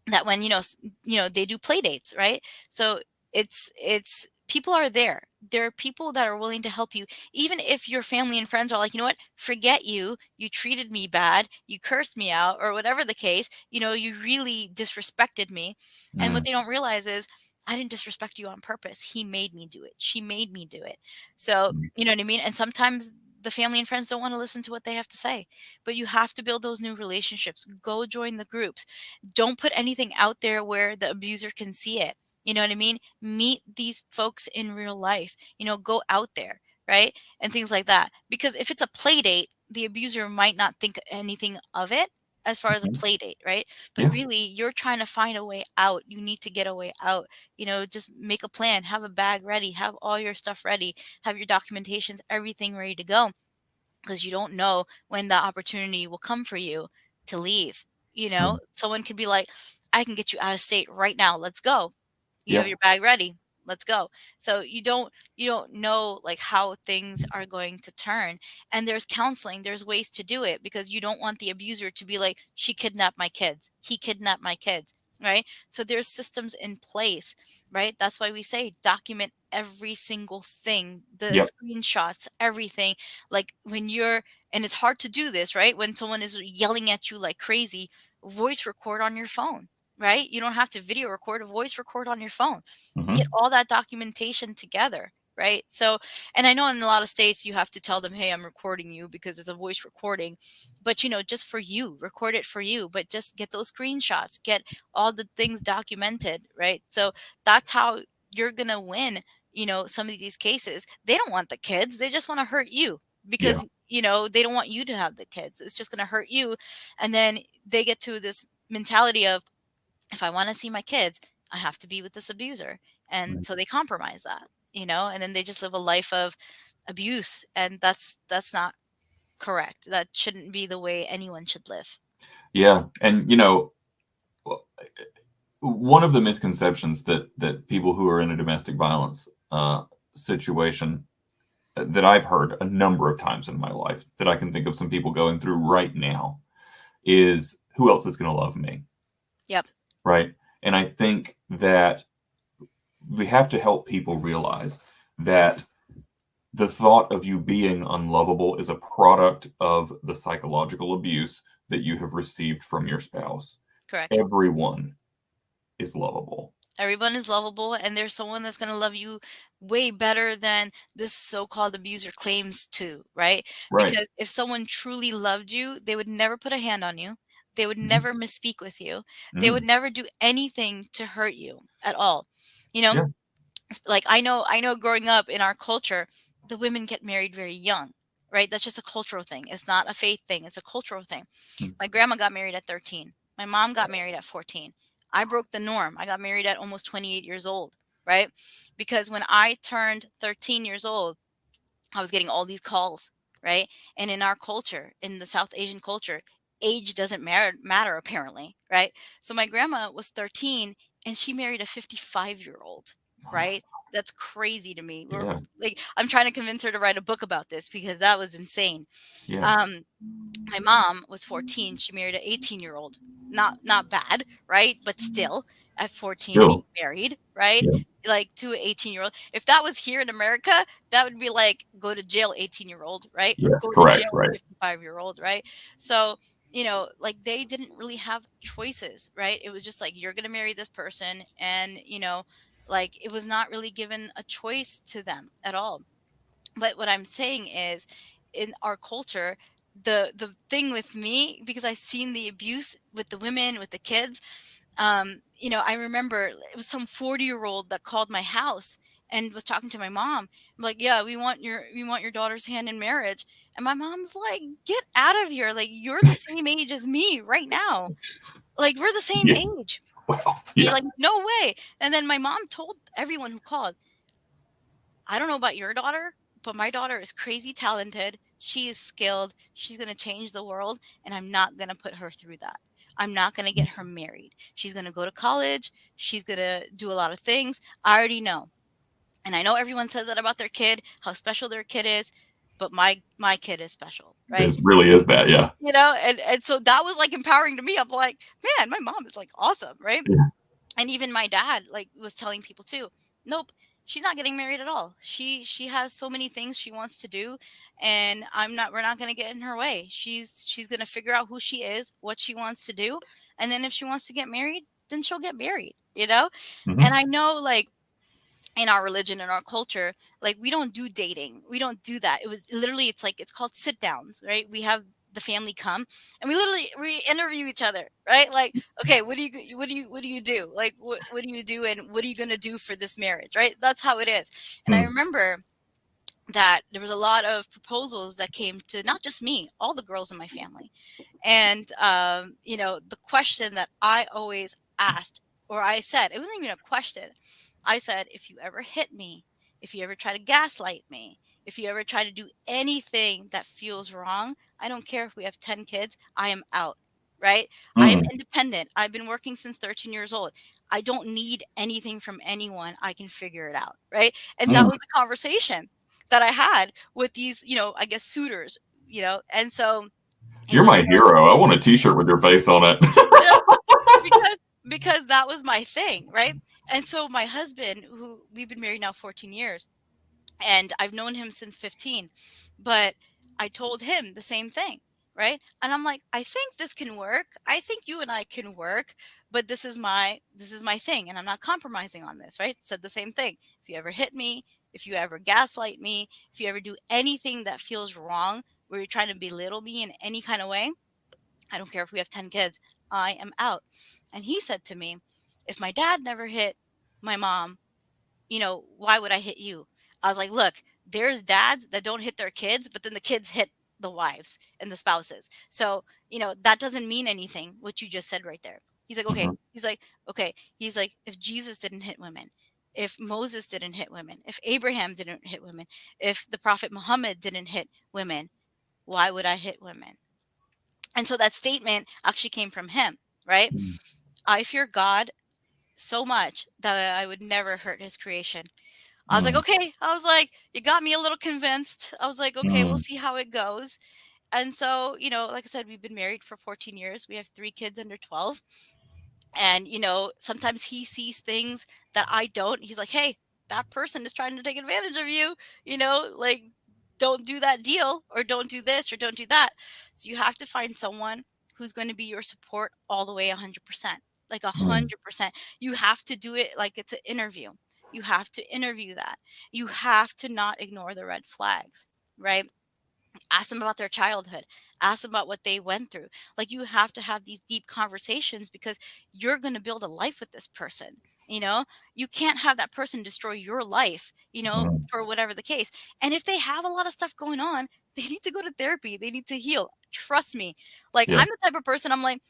that when they do play dates, right? So it's people are there. There are people that are willing to help you, even if your family and friends are like, what, forget you, you treated me bad, you cursed me out, or whatever the case, you really disrespected me. And what Mm. they don't realize is, I didn't disrespect you on purpose. He made me do it, she made me do it. So Mm. you know what I mean. And sometimes the family and friends don't want to listen to what they have to say, but you have to build those new relationships. Go join the groups. Don't put anything out there where the abuser can see it. You know what I mean? Meet these folks in real life. Go out there, right? And things like that. Because if it's a play date, the abuser might not think anything of it as far as a Mhm. play date, right? But Yeah. really, you're trying to find a way out. You need to get a way out. Just make a plan, have a bag ready, have all your stuff ready, have your documentations, everything ready to go, because you don't know when the opportunity will come for you to leave. Mm. Someone could be like, I can get you out of state right now. Let's go. You have Yeah. your bag ready. Let's go. So you don't know like how things are going to turn. And there's counseling, there's ways to do it, because you don't want the abuser to be like, she kidnapped my kids. He kidnapped my kids. Right? So there's systems in place, right? That's why we say document every single thing, the Yep. screenshots, everything. Like when you're, and it's hard to do this, right? When someone is yelling at you like crazy, voice record on your phone, right? You don't have to video record, a voice record on your phone. Get Hmm. all that documentation together, right? So, and I know in a lot of states you have to tell them, hey, I'm recording you, because it's a voice recording. But just for you, record it for you, but just get those screenshots, get all the things documented, right? So that's how you're going to win, some of these cases. They don't want the kids, they just want to hurt you, Yeah. because they don't want you to have the kids. It's just going to hurt you. And then they get to this mentality of, if I want to see my kids, I have to be with this abuser. And Mm. so they compromise that, and then they just live a life of abuse. And that's not correct. That shouldn't be the way anyone should live. Yeah. And one of the misconceptions that people who are in a domestic violence situation that I've heard a number of times in my life, that I can think of some people going through right now, is who else is going to love me, Yep. right? And I think that we have to help people realize that the thought of you being unlovable is a product of the psychological abuse that you have received from your spouse. Correct. Everyone is lovable. Everyone is lovable, and there's someone that's going to love you way better than this so-called abuser claims to, right? Right. Because if someone truly loved you, they would never put a hand on you. They would Mhm. never misspeak with you. They would Mm. never do anything to hurt you at all. You know, Yeah. like I know growing up in our culture, the women get married very young, right? That's just a cultural thing. It's not a faith thing, it's a cultural thing. Mm. My grandma got married at 13. My mom got married at 14. I broke the norm. I got married at almost 28 years old, right? Because when I turned 13 years old, I was getting all these calls, right? And in our culture, in the South Asian culture, age doesn't matter apparently, right? So my grandma was 13 and she married a 55-year-old, Oh my. right? That's crazy to me. We're Yeah. like, I'm trying to convince her to write a book about this because that was insane. Yeah. Um, my mom was 14. She married an 18-year-old. Not bad, right? But still, at 14 being Still. married, right? Yeah. Like to an 18-year-old. If that was here in America, that would be like go to jail 18-year-old, right? Or Yeah. go to Correct. jail Right. 55-year-old, right? So, like they didn't really have choices, right? It was just like you're going to marry this person, and like it was not really given a choice to them at all. But what I'm saying is, in our culture, the thing with me, because I've seen the abuse with the women, with the kids. I remember it was some 40-year-old that called my house and was talking to my mom. I'm like, yeah, we want your daughter's hand in marriage. And my mom's like, get out of here. Like, you're the same age as me right now. Like, we're the same Yeah. age. Wow. And you're Yeah. like, no way. And then my mom told everyone who called, I don't know about your daughter, but my daughter is crazy talented. She is skilled. She's going to change the world. And I'm not going to put her through that. I'm not going to get her married. She's going to go to college. She's going to do a lot of things. I already know. And I know everyone says that about their kid, how special their kid is, but my kid is special, right? It really is that. Yeah. And so that was like empowering to me. I'm like, man, my mom is like awesome, right? Yeah. And even my dad like was telling people too, nope, she's not getting married at all. She has so many things she wants to do, and we're not going to get in her way. She's going to figure out who she is, what she wants to do, and then if she wants to get married, then she'll get married. And Hmm. I know, like, in our religion and our culture, like, we don't do dating, we don't do that. It was literally, it's called sit downs, right? We have the family come, and we interview each other, right? Like, okay, what do you do, like, what do you do, and what are you going to do for this marriage, right? That's how it is. And I Mm. remember that there was a lot of proposals that came to not just me, all the girls in my family. And the question that I always asked, or I said, it wasn't even a question. I said, if you ever hit me, if you ever try to gaslight me, if you ever try to do anything that feels wrong, I don't care if we have 10 kids, I am out. Right? I am Mm. independent. I've been working since 13 years old. I don't need anything from anyone. I can figure it out. Right? And that Mm. was the conversation that I had with these, I guess, suitors. And so it You're was my hero. I want a T-shirt with your face on it. yeah, because that was my thing, right? And so my husband, who we've been married now 14 years, and I've known him since 15, but I told him the same thing, right? And I'm like, I think this can work. I think you and I can work, but this is my thing, and I'm not compromising on this, right? Said the same thing. If you ever hit me, if you ever gaslight me, if you ever do anything that feels wrong, where you're trying to belittle me in any kind of way, I don't care if we have 10 kids, I am out. And he said to me, if my dad never hit my mom, why would I hit you? I was like, look, there's dads that don't hit their kids, but then the kids hit the wives and the spouses. So, that doesn't mean anything, what you just said right there. He's like, okay. Mhm. Okay. He's like, if Jesus didn't hit women, if Moses didn't hit women, if Abraham didn't hit women, if the prophet Muhammad didn't hit women, why would I hit women? And so that statement actually came from him, right? Mm. I fear God so much that I would never hurt his creation. I was like, Mm. okay. I was like, you got me a little convinced. I was like, okay, we'll Mm. see how it goes. And so, like I said, we've been married for 14 years. We have 3 kids under 12. And, sometimes he sees things that I don't. He's like, hey, that person is trying to take advantage of you, like, don't do that deal, or don't do this, or don't do that. So you have to find someone who's going to be your support all the way 100%. Like Mm. 100%. You have to do it like it's an interview. You have to interview that. You have to not ignore the red flags, right? Ask them about their childhood. Ask them about what they went through. Like, you have to have these deep conversations, because you're going to build a life with this person. You can't have that person destroy your life, Mm. for whatever the case. And if they have a lot of stuff going on, they need to go to therapy. They need to heal. Trust me. Like, Yeah. I'm the type of person, I'm like,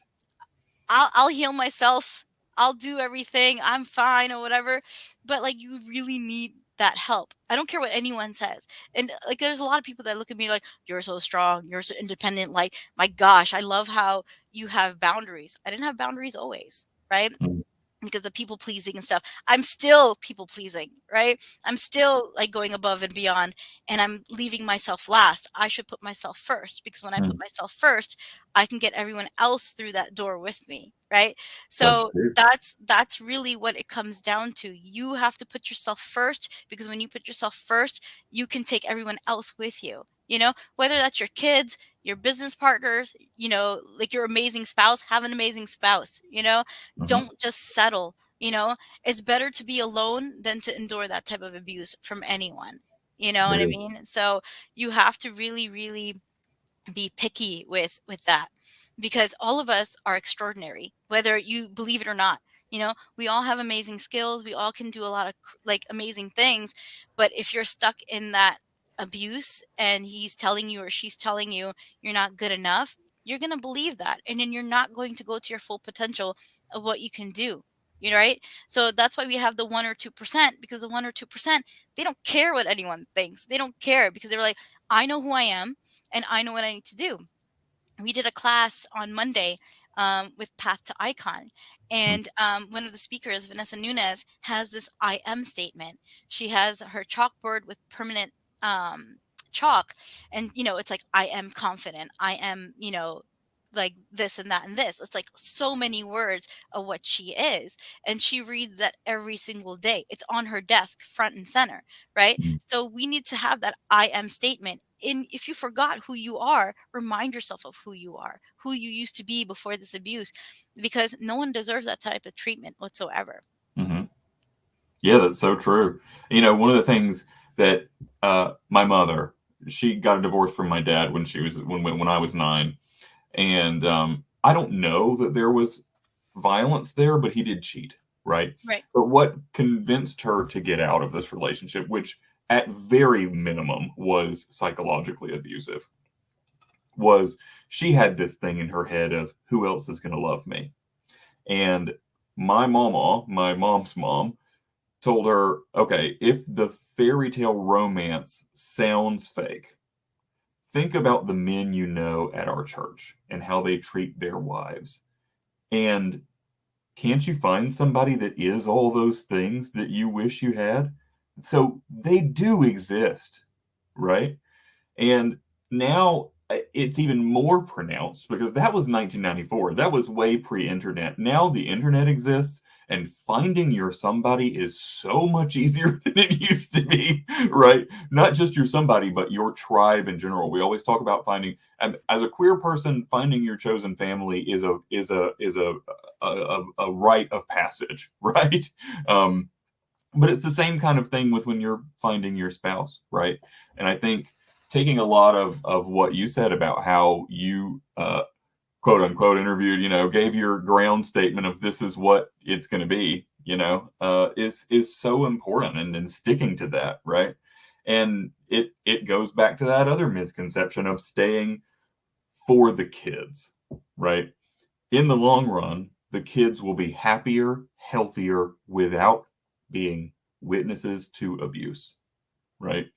I'll heal myself. I'll do everything. I'm fine or whatever. But like, you really need that help. I don't care what anyone says. And like, there's a lot of people that look at me like, you're so strong, you're so independent. Like, my gosh, I love how you have boundaries. I didn't have boundaries always, right? Mm. Because of people pleasing and stuff. I'm still people pleasing, right? I'm still like going above and beyond, and I'm leaving myself last. I should put myself first, because when I put Mm. myself first, I can get everyone else through that door with me, right? That's So true. that's really what it comes down to. You have to put yourself first, because when you put yourself first, you can take everyone else with you. Whether that's your kids, your business partners, like your amazing spouse, have an amazing spouse. Mhm. Don't just settle. It's better to be alone than to endure that type of abuse from anyone. You know It what I is. mean? So you have to really, really be picky with that, because all of us are extraordinary, whether you believe it or not. We all have amazing skills, we all can do a lot of like amazing things. But if you're stuck in that abuse and he's telling you or she's telling you you're not good enough, you're going to believe that, and then you're not going to go to your full potential of what you can do. Right? So that's why we have the 1 or 2%, because the 1 or 2%, they don't care what anyone thinks. They don't care, because they're like, I know who I am and I know what I need to do. We did a class on Monday with Path to Icon. And one of the speakers, Vanessa Nunez, has this I am statement. She has her chalkboard with permanent chalk. And, it's like, I am confident. I am, like this and that and this. It's like so many words of what she is. And she reads that every single day. It's on her desk, front and center, right? Mhm. So we need to have that I am statement. If you forgot who you are, remind yourself of who you are, who you used to be before this abuse, because no one deserves that type of treatment whatsoever. Mhm. Yeah, that's so true. One of the things that my mother, she got a divorce from my dad when I was 9, and I don't know that there was violence there, but he did cheat, right? Right. But what convinced her to get out of this relationship, which at very minimum was psychologically abusive, was she had this thing in her head of who else is going to love me. And my mom's mom, told her, okay, if the fairy tale romance sounds fake, think about the men you know at our church and how they treat their wives. And can't you find somebody that is all those things that you wish you had? So they do exist, right? And now it's even more pronounced because that was 1994. That was way pre-internet. Now the internet exists, and finding your somebody is so much easier than it used to be, right? Not just your somebody, but your tribe in general. We always talk about finding, and as a queer person, finding your chosen family is a rite of passage, right? Um, but it's the same kind of thing with when you're finding your spouse, right? And I think taking a lot of what you said about how you quote unquote interviewed, gave your ground statement of this is what it's going to be, is so important, and sticking to that, right? And it goes back to that other misconception of staying for the kids, right? In the long run, the kids will be happier, healthier without being witnesses to abuse, right?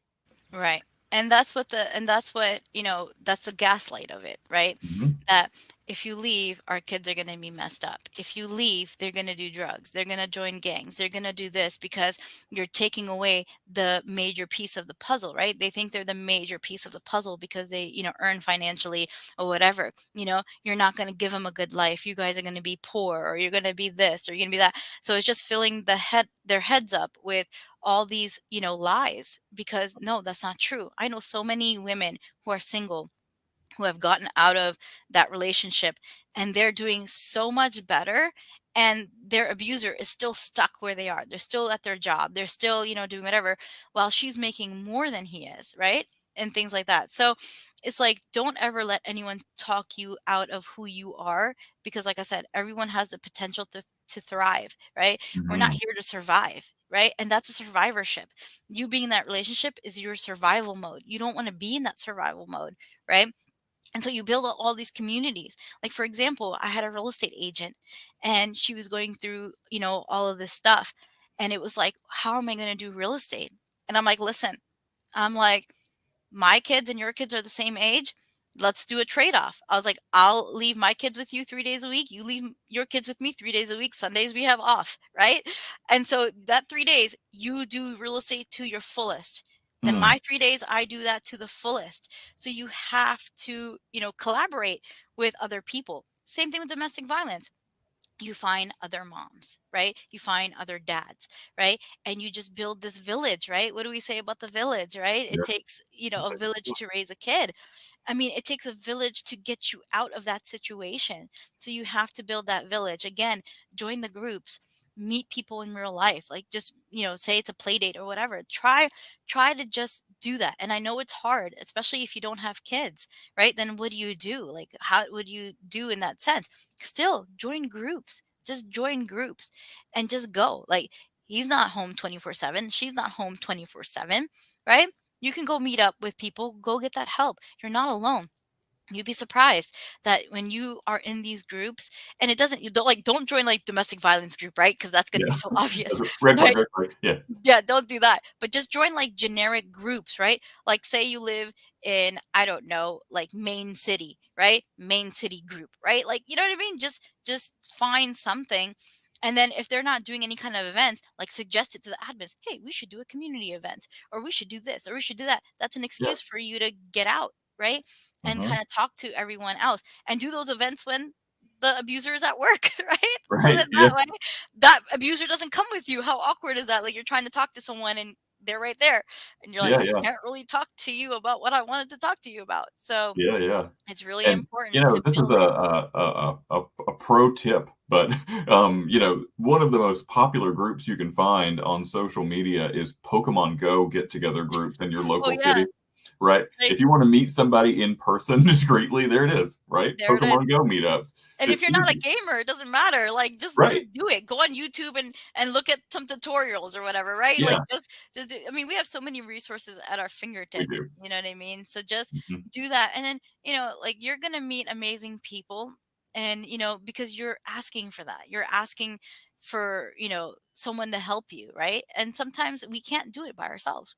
Right. And that's the gaslight of it, right? Mhm. That if you leave, our kids are going to be messed up. If you leave, they're going to do drugs. They're going to join gangs. They're going to do this because you're taking away the major piece of the puzzle, right? They think they're the major piece of the puzzle because they, earn financially or whatever. You're not going to give them a good life. You guys are going to be poor, or you're going to be this, or you're going to be that. So it's just filling their heads up with all these, lies, because no, that's not true. I know so many women who are single, who have gotten out of that relationship, and they're doing so much better, and their abuser is still stuck where they are. They're still at their job. They're still, doing whatever, while she's making more than he is, right? And things like that. So it's like, don't ever let anyone talk you out of who you are, because like I said, everyone has the potential to thrive, right? We're not Mhm. here to survive, right? And that's a survivorship. You being in that relationship is your survival mode. You don't want to be in that survival mode, right? And so you build all these communities. Like, for example, I had a real estate agent, and she was going through, all of this stuff. And it was like, how am I going to do real estate? And I'm like, listen, I'm like, my kids and your kids are the same age. Let's do a trade off. I was like, I'll leave my kids with you 3 days a week. You leave your kids with me 3 days a week. Sundays we have off, right? And so that 3 days, you do real estate to your fullest. Then Mm. my 3 days, I do that to the fullest. So you have to, collaborate with other people. Same thing with domestic violence. You find other moms, right? You find other dads, right? And you just build this village, right? What do we say about the village, right? It Yeah. takes, a village to raise a kid. I mean, it takes a village to get you out of that situation. So you have to build that village. Again, join the groups, meet people in real life. Like just, say it's a play date or whatever. Try to just do that. And I know it's hard, especially if you don't have kids, right? Then what do you do? Like how would you do in that sense? Still join groups. Just join groups and just go. Like he's not home 24/7. She's not home 24/7, right? You can go meet up with people, go get that help. You're not alone. You'd be surprised that when you are in these groups, and it doesn't, you don't join like domestic violence group, right? Because that's going to be Yeah. so obvious, Red flag, right? red flag. Yeah. Yeah, don't do that. But just join like generic groups, right? Like say you live in, I don't know, like Main City, right? Main City group, right? Like, you know what I mean? Just find something. And then if they're not doing any kind of events, like suggest it to the admins. Hey, we should do a community event, or we should do this, or we should do that. That's an Yeah. excuse for you to get out, right? And Uh-huh. kind of talk to everyone else and do those events when the abuser is at work, right? So Right. that Yeah. that way that abuser doesn't come with you. How awkward is that? Like you're trying to talk to someone and they're right there. And you're like, Yeah. I Yeah. can't really talk to you about what I wanted to talk to you about. So Yeah. Yeah. it's really And, important to this is build it. a pro tip, but, one of the most popular groups you can find on social media is Pokemon Go get-together groups in your Oh local yeah. city, right? Like If you wanna meet somebody in person discreetly, there it is, right? there it is. Pokemon Go meetups. And if It's you're not a easy. gamer, it doesn't matter. Like Right. just do it. Go on YouTube and look at some tutorials or whatever, right? Like Yeah, just do, I mean, we have so many resources at our we fingertips, do. you know what I mean? So just Mhm, do that. And then, like you're going to meet amazing people and, because you're asking for that. You're asking for, someone to help you, right? And sometimes we can't do it by ourselves.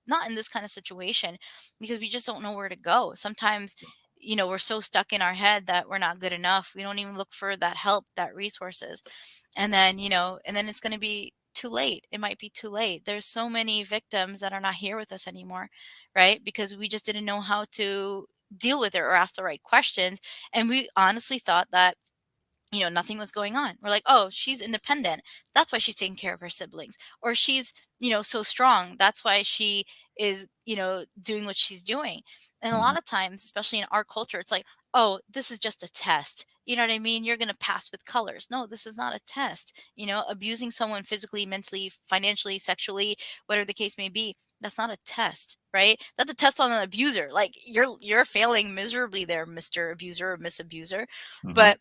Not in this kind of situation because we just don't know where to go. Sometimes we're so stuck in our head that we're not good enough. We don't even look for that help, that resources. And then it's going to be too late. It might be too late. There's so many victims that are not here with us anymore, right? Because we just didn't know how to deal with it or ask the right questions. And we honestly thought that nothing was going on. We're like, oh, she's independent. That's why she's taking care of her siblings. Or she's, so strong. That's why she is, doing what she's doing. And a mhm, lot of times, especially in our culture, it's like, oh, this is just a test. You know what I mean? You're going to pass with colors. No, this is not a test. Abusing someone physically, mentally, financially, sexually, whatever the case may be, that's not a test, right? That's a test on an abuser. Like you're failing miserably there, Mr. Abuser or Miss Abuser. mhm, But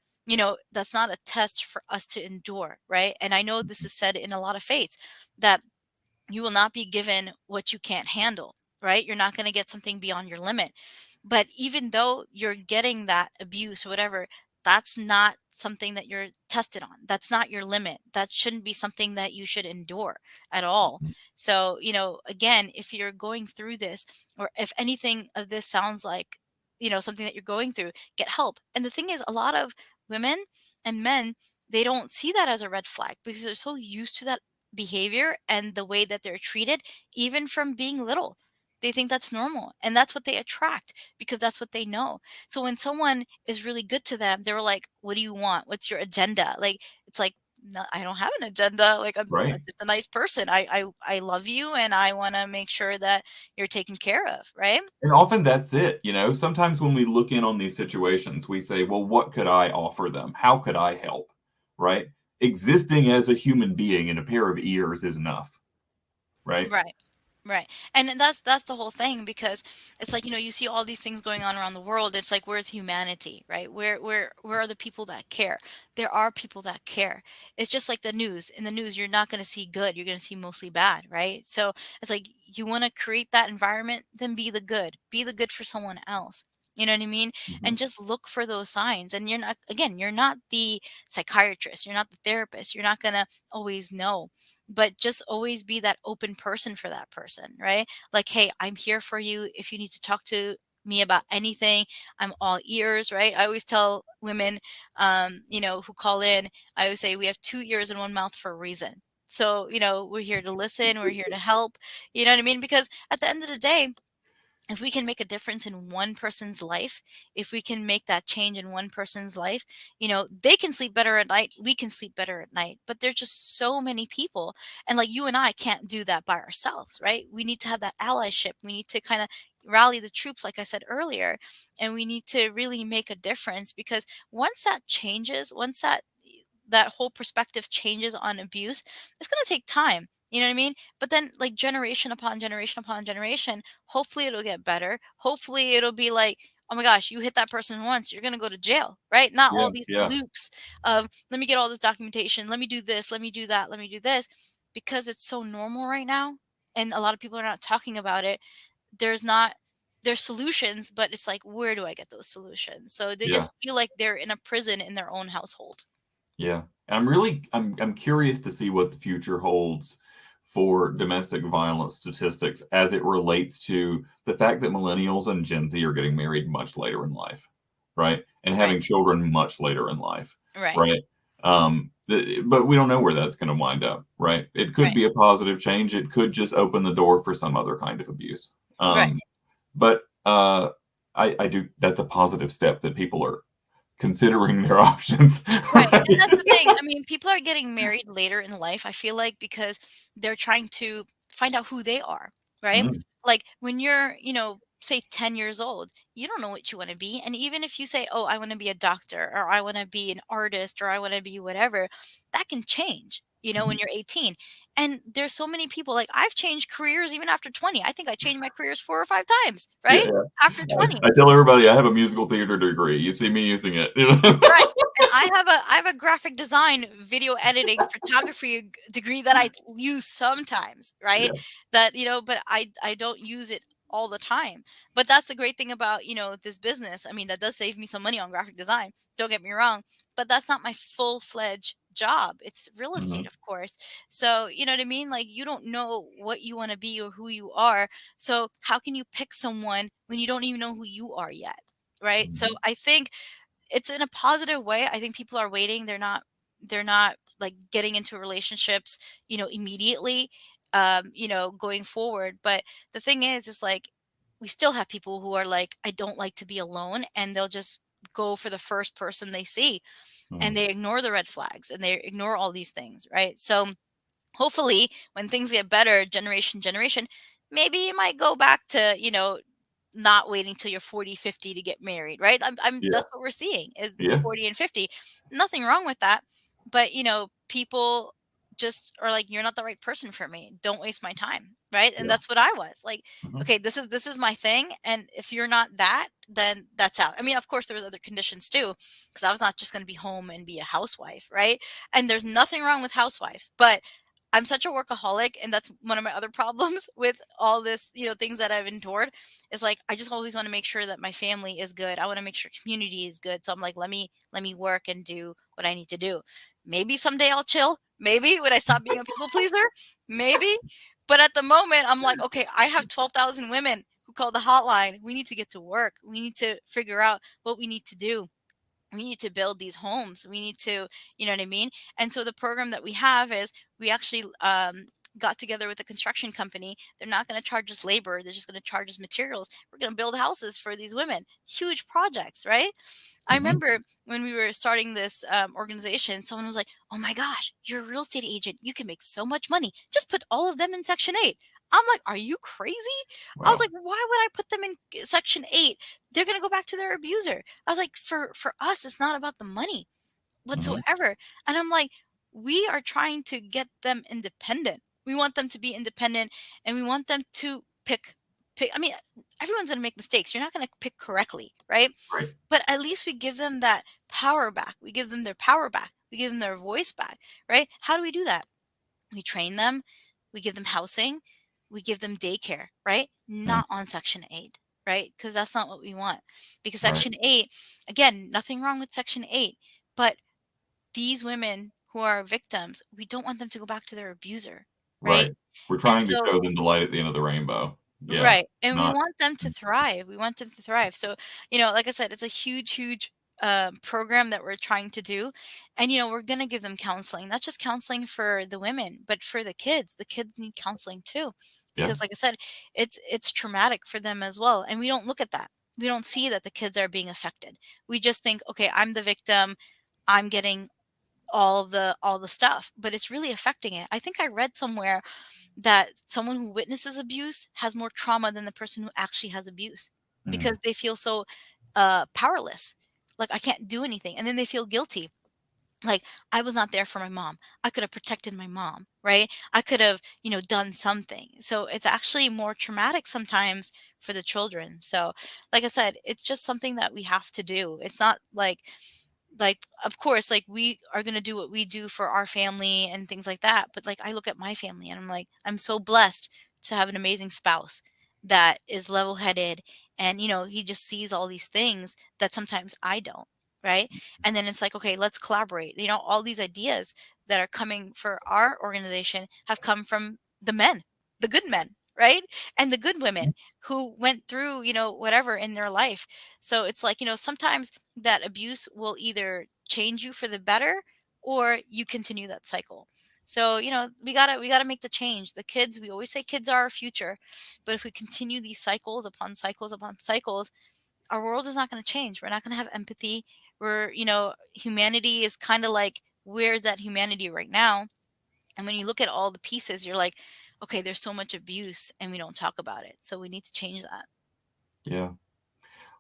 that's not a test for us to endure, right? And I know this is said in a lot of faiths that you will not be given what you can't handle, right? You're not going to get something beyond your limit. But even though you're getting that abuse or whatever, that's not something that you're tested on. That's not your limit. That shouldn't be something that you should endure at all. mhm, So, again, if you're going through this, or if anything of this sounds like, something that you're going through, get help. And the thing is, a lot of women and men, they don't see that as a red flag because they're so used to that behavior and the way that they're treated, even from being little. They think that's normal and that's what they attract because that's what they know. So when someone is really good to them, they're like, what do you want? What's your agenda? Like, it's like, no, I don't have an agenda. Like, I'm right. just a nice person. I love you and I want to make sure that you're taken care of. Right. And often that's it, Sometimes when we look in on these situations, we say, "Well, what could I offer them? How could I help?" Right? Existing as a human being in a pair of ears is enough, right? Right. Right. And then that's the whole thing because it's like, you see all these things going on around the world. It's like, where's humanity, right? Where are the people that care? There are people that care. It's just like the news. In the news, you're not going to see good. You're going to see mostly bad, right? So it's like you want to create that environment, then be the good. Be the good for someone else. You know what I mean? Mhm, And just look for those signs. And you're not the psychiatrist. You're not the therapist. You're not going to always know, but just always be that open person for that person, right? Like, hey, I'm here for you. If you need to talk to me about anything, I'm all ears, right? I always tell women, who call in, I always say we have two ears and one mouth for a reason. So, we're here to listen, we're here to help. You know what I mean? Because at the end of the day, if we can make a difference in one person's life, if we can make that change in one person's life, they can sleep better at night, we can sleep better at night. But there's just so many people. And like you and I can't do that by ourselves, right? We need to have that allyship. We need to kind of rally the troops, like I said earlier, and we need to really make a difference, because once that changes, once that whole perspective changes on abuse, it's going to take time. You know what I mean? But then, like, generation upon generation upon generation, hopefully it'll get better. Hopefully it'll be like, oh my gosh, you hit that person once, you're going to go to jail, right? Not Yeah. all these Yeah. loops of, let me get all this documentation, let me do this, let me do that, let me do this, because it's so normal right now. And a lot of people are not talking about it. There's not, there's solutions, but it's like, where do I get those solutions? So they Yeah. just feel like they're in a prison in their own household. Yeah. And I'm curious to see what the future holds for domestic violence statistics as it relates to the fact that millennials and Gen Z are getting married much later in life, right? And Right. having children much later in life, Right. right? But we don't know where that's going to wind up, right? It could Right. be a positive change. It could just open the door for some other kind of abuse. Right. But I do. That's a positive step that people are considering their options, Right, right? and that's the thing. I mean, people are getting married later in life, I feel like, because they're trying to find out who they are, right? Mm, Like, when you're, say 10 years old, you don't know what you want to be. And even if you say, "Oh, I want to be a doctor," or "I want to be an artist," or "I want to be whatever," that can change, when mhm. you're 18. And there's so many people, like, I've changed careers even after 20. I think I changed my careers 4 or 5 times, Yeah, right? yeah. After 20. I tell everybody I have a musical theater degree. You see me using it. Right, and I have a graphic design, video editing, photography degree that I use sometimes, right? Yeah, That, but I don't use it all the time. But that's the great thing about, this business. I mean, that does save me some money on graphic design, don't get me wrong, but that's not my full-fledged job. It's real estate, mhm, of course. So, you know what I mean? Like, you don't know what you wanna be or who you are, so how can you pick someone when you don't even know who you are yet, right? So, mhm. I think it's in a positive way. I think people are waiting. They're not like getting into relationships, immediately, going forward. But the thing is like, we still have people who are like, I don't like to be alone, and they'll just go for the first person they see, and Mhm. they ignore the red flags, and they ignore all these things, right? So hopefully when things get better, generation, maybe you might go back to, not waiting till you're 40, 50 to get married, right? Yeah, That's what we're seeing is yeah, 40 and 50. Nothing wrong with that. But, people just are like, you're not the right person for me. Don't waste my time. Right. And yeah, that's what I was like. mhm, Okay, this is my thing. And if you're not that, then that's out. I mean, of course there was other conditions too, because I was not just going to be home and be a housewife. Right. And there's nothing wrong with housewives, but I'm such a workaholic, and that's one of my other problems with all this, things that I've endured, is like, I just always want to make sure that my family is good. I want to make sure community is good. So I'm like, let me work and do what I need to do. Maybe someday I'll chill. Maybe when I stop being a people pleaser, maybe. But at the moment, I'm like, okay, I have 12,000 women who call the hotline. We need to get to work. We need to figure out what we need to do. We need to build these homes. We need to, you know what I mean? And so the program that we have is, we actually got together with a construction company. They're not going to charge us labor. They're just going to charge us materials. We're going to build houses for these women. Huge projects, right? I mhm. remember when we were starting this organization, someone was like, "Oh my gosh, you're a real estate agent. You can make so much money. Just put all of them in Section 8." I'm like, "Are you crazy?" I was Wow. like, "Why would I put them in Section 8? They're going to go back to their abuser." I was like, "For us, it's not about the money Mhm. whatsoever." And I'm like, we are trying to get them independent. We want them to be independent, and we want them to pick. I mean, everyone's going to make mistakes. You're not going to pick correctly, right? Right. But at least we give them that power back. We give them their power back. We give them their voice back, right? How do we do that? We train them, we give them housing, we give them daycare, right? Mm, Not on Section 8, right? Because that's not what we want. Because right. Section 8, again, nothing wrong with Section 8, but these women who are victims, we don't want them to go back to their abuser, right? Right. We're And trying to so, show them the light at the end of the rainbow. Yeah. right, and we Not. want them to thrive. We want them to thrive. So, like I said, it's a huge, huge program that we're trying to do, and we're gonna give them counseling, not just counseling for the women, but for the kids. The kids need counseling too, Yeah. because, like I said, it's traumatic for them as well, and we don't look at that. We don't see that the kids are being affected. We just think, okay, I'm the victim. I'm getting all the stuff, but it's really affecting it. I think I read somewhere that someone who witnesses abuse has more trauma than the person who actually has abuse, Mm. because they feel so powerless, like I can't do anything, and then they feel guilty, like I was not there for my mom. I could have protected my mom, right? I could have, done something. So it's actually more traumatic sometimes for the children. So like I said, it's just something that we have to do. It's not like of course, like we are going to do what we do for our family and things like that, but like I look at my family and I'm like, I'm so blessed to have an amazing spouse that is level-headed, and he just sees all these things that sometimes I don't, right? And then it's like, okay, let's collaborate. All these ideas that are coming for our organization have come from the men, the good men, right? And the good women who went through, whatever in their life. So it's like, sometimes that abuse will either change you for the better, or you continue that cycle. So, we gotta make the change. The kids, we always say kids are our future, but if we continue these cycles upon cycles upon cycles, our world is not going to change. We're not going to have empathy. Humanity is kind of like, where's that humanity right now? And when you look at all the pieces, you're like, okay, there's so much abuse and we don't talk about it. So we need to change that. Yeah.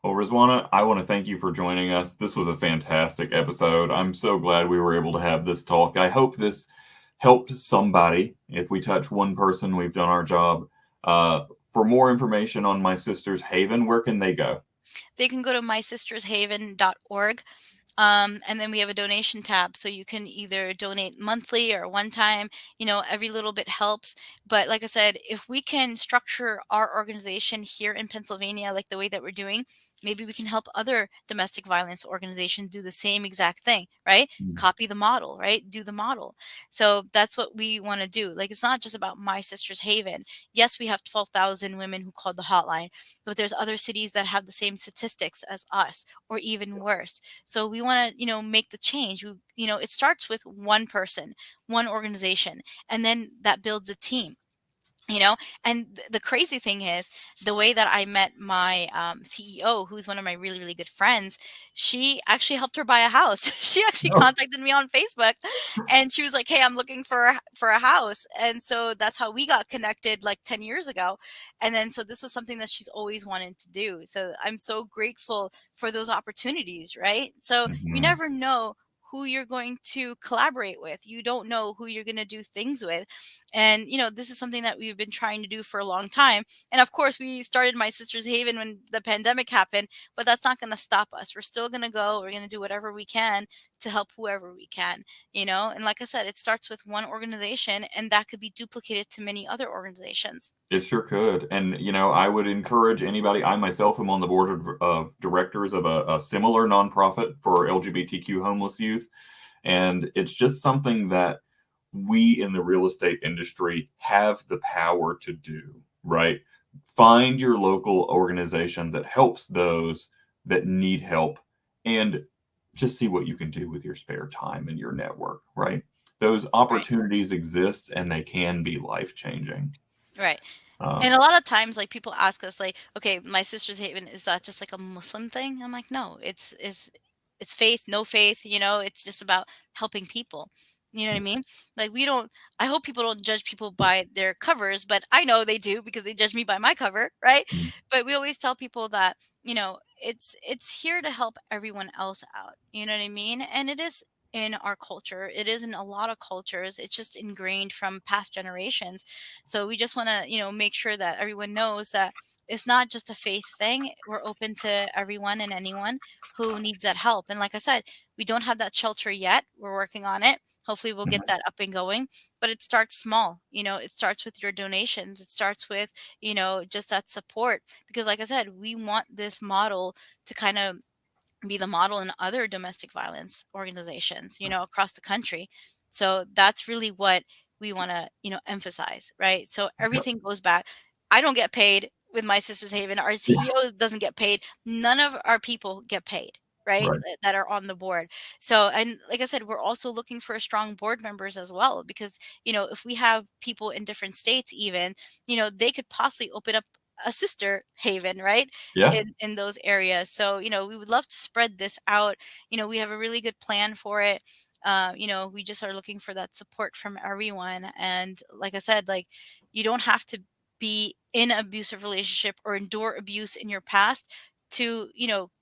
Well, Rizwana, I want to thank you for joining us. This was a fantastic episode. I'm so glad we were able to have this talk. I hope this helped somebody. If we touch one person, we've done our job. For more information on My Sister's Haven, where can they go? They can go to mysistershaven.org. And then we have a donation tab, so you can either donate monthly or one time. Every little bit helps. But like I said, if we can structure our organization here in Pennsylvania like the way that we're doing, maybe we can help other domestic violence organizations do the same exact thing, right? Mm. Copy the model, right? Do the model. So that's what we want to do. Like, it's not just about My Sister's Haven. Yes, we have 12,000 women who called the hotline, but there's other cities that have the same statistics as us, or even worse. So we want to, make the change. It starts with one person, one organization, and then that builds a team. you know and the crazy thing is, the way that I met my CEO, who's one of my really, really good friends, she actually helped her buy a house. She actually Oh. contacted me on Facebook, and she was like, hey, I'm looking for a house. And so that's how we got connected like 10 years ago. And then so this was something that she's always wanted to do. So I'm so grateful for those opportunities, right? So you Mhm. never know who you're going to collaborate with. You don't know who you're going to do things with. And, this is something that we've been trying to do for a long time. And of course, we started My Sister's Haven when the pandemic happened, but that's not going to stop us. We're still going to go. We're going to do whatever we can to help whoever we can, And like I said, it starts with one organization, and that could be duplicated to many other organizations. It sure could. And, I would encourage anybody. I myself am on the board of directors of a similar nonprofit for LGBTQ homeless youth. And it's just something that we in the real estate industry have the power to do, right? Find your local organization that helps those that need help, and just see what you can do with your spare time and your network, right? Those Right. opportunities exist and they can be life changing. Right. And Um, a lot of times, like, people ask us, like, okay, My Sister's Haven, is that just like a Muslim thing? I'm like, no, it's faith, no faith. It's just about helping people. You know what I mean? Like, we don't. I hope people don't judge people by their covers, but I know they do, because they judge me by my cover, right? But we always tell people that, it's here to help everyone else out. You know what I mean? And it is in our culture. It is in a lot of cultures. It's just ingrained from past generations. So we just want to, make sure that everyone knows that it's not just a faith thing. We're open to everyone and anyone who needs that help. And like I said, we don't have that shelter yet. We're working on it. Hopefully we'll get that up and going. But it starts small. It starts with your donations. It starts with, just that support. Because like I said, we want this model to kind of be the model in other domestic violence organizations, across the country. So that's really what we want to, emphasize, right? So Yep. everything goes back. I don't get paid with My Sister's Haven. Our Yeah. CEO doesn't get paid. None of our people get paid, right? Right. That are on the board. So, and like I said, we're also looking for strong board members as well, because, if we have people in different states, even, they could possibly open up a sister haven, right? Yeah. In those areas. So, we would love to spread this out. We have a really good plan for it. We just are looking for that support from everyone. And like I said, like, you don't have to be in an abusive relationship or endure abuse in your past to,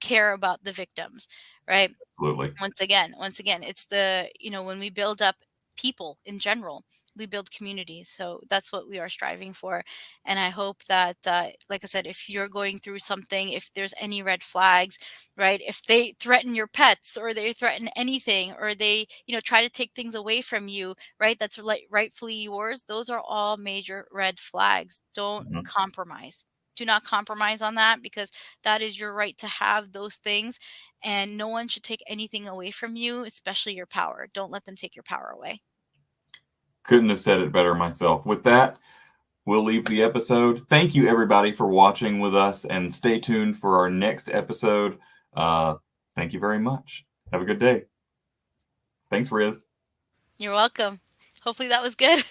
care about the victims, right? Absolutely. Once again, it's when we build up people in general, we build communities. So that's what we are striving for. And I hope that, like I said, if you're going through something, if there's any red flags, right? If they threaten your pets, or they threaten anything, or they, try to take things away from you, right? That's like rightfully yours. Those are all major red flags. Don't Mhm. compromise. Do not compromise on that, because that is your right to have those things, and no one should take anything away from you, especially your power. Don't let them take your power away. Couldn't have said it better myself. With that, we'll leave the episode. Thank you, everybody, for watching with us, and stay tuned for our next episode. Uh, Thank you very much. Have a good day. Thanks, Riz. You're welcome. Hopefully that was good.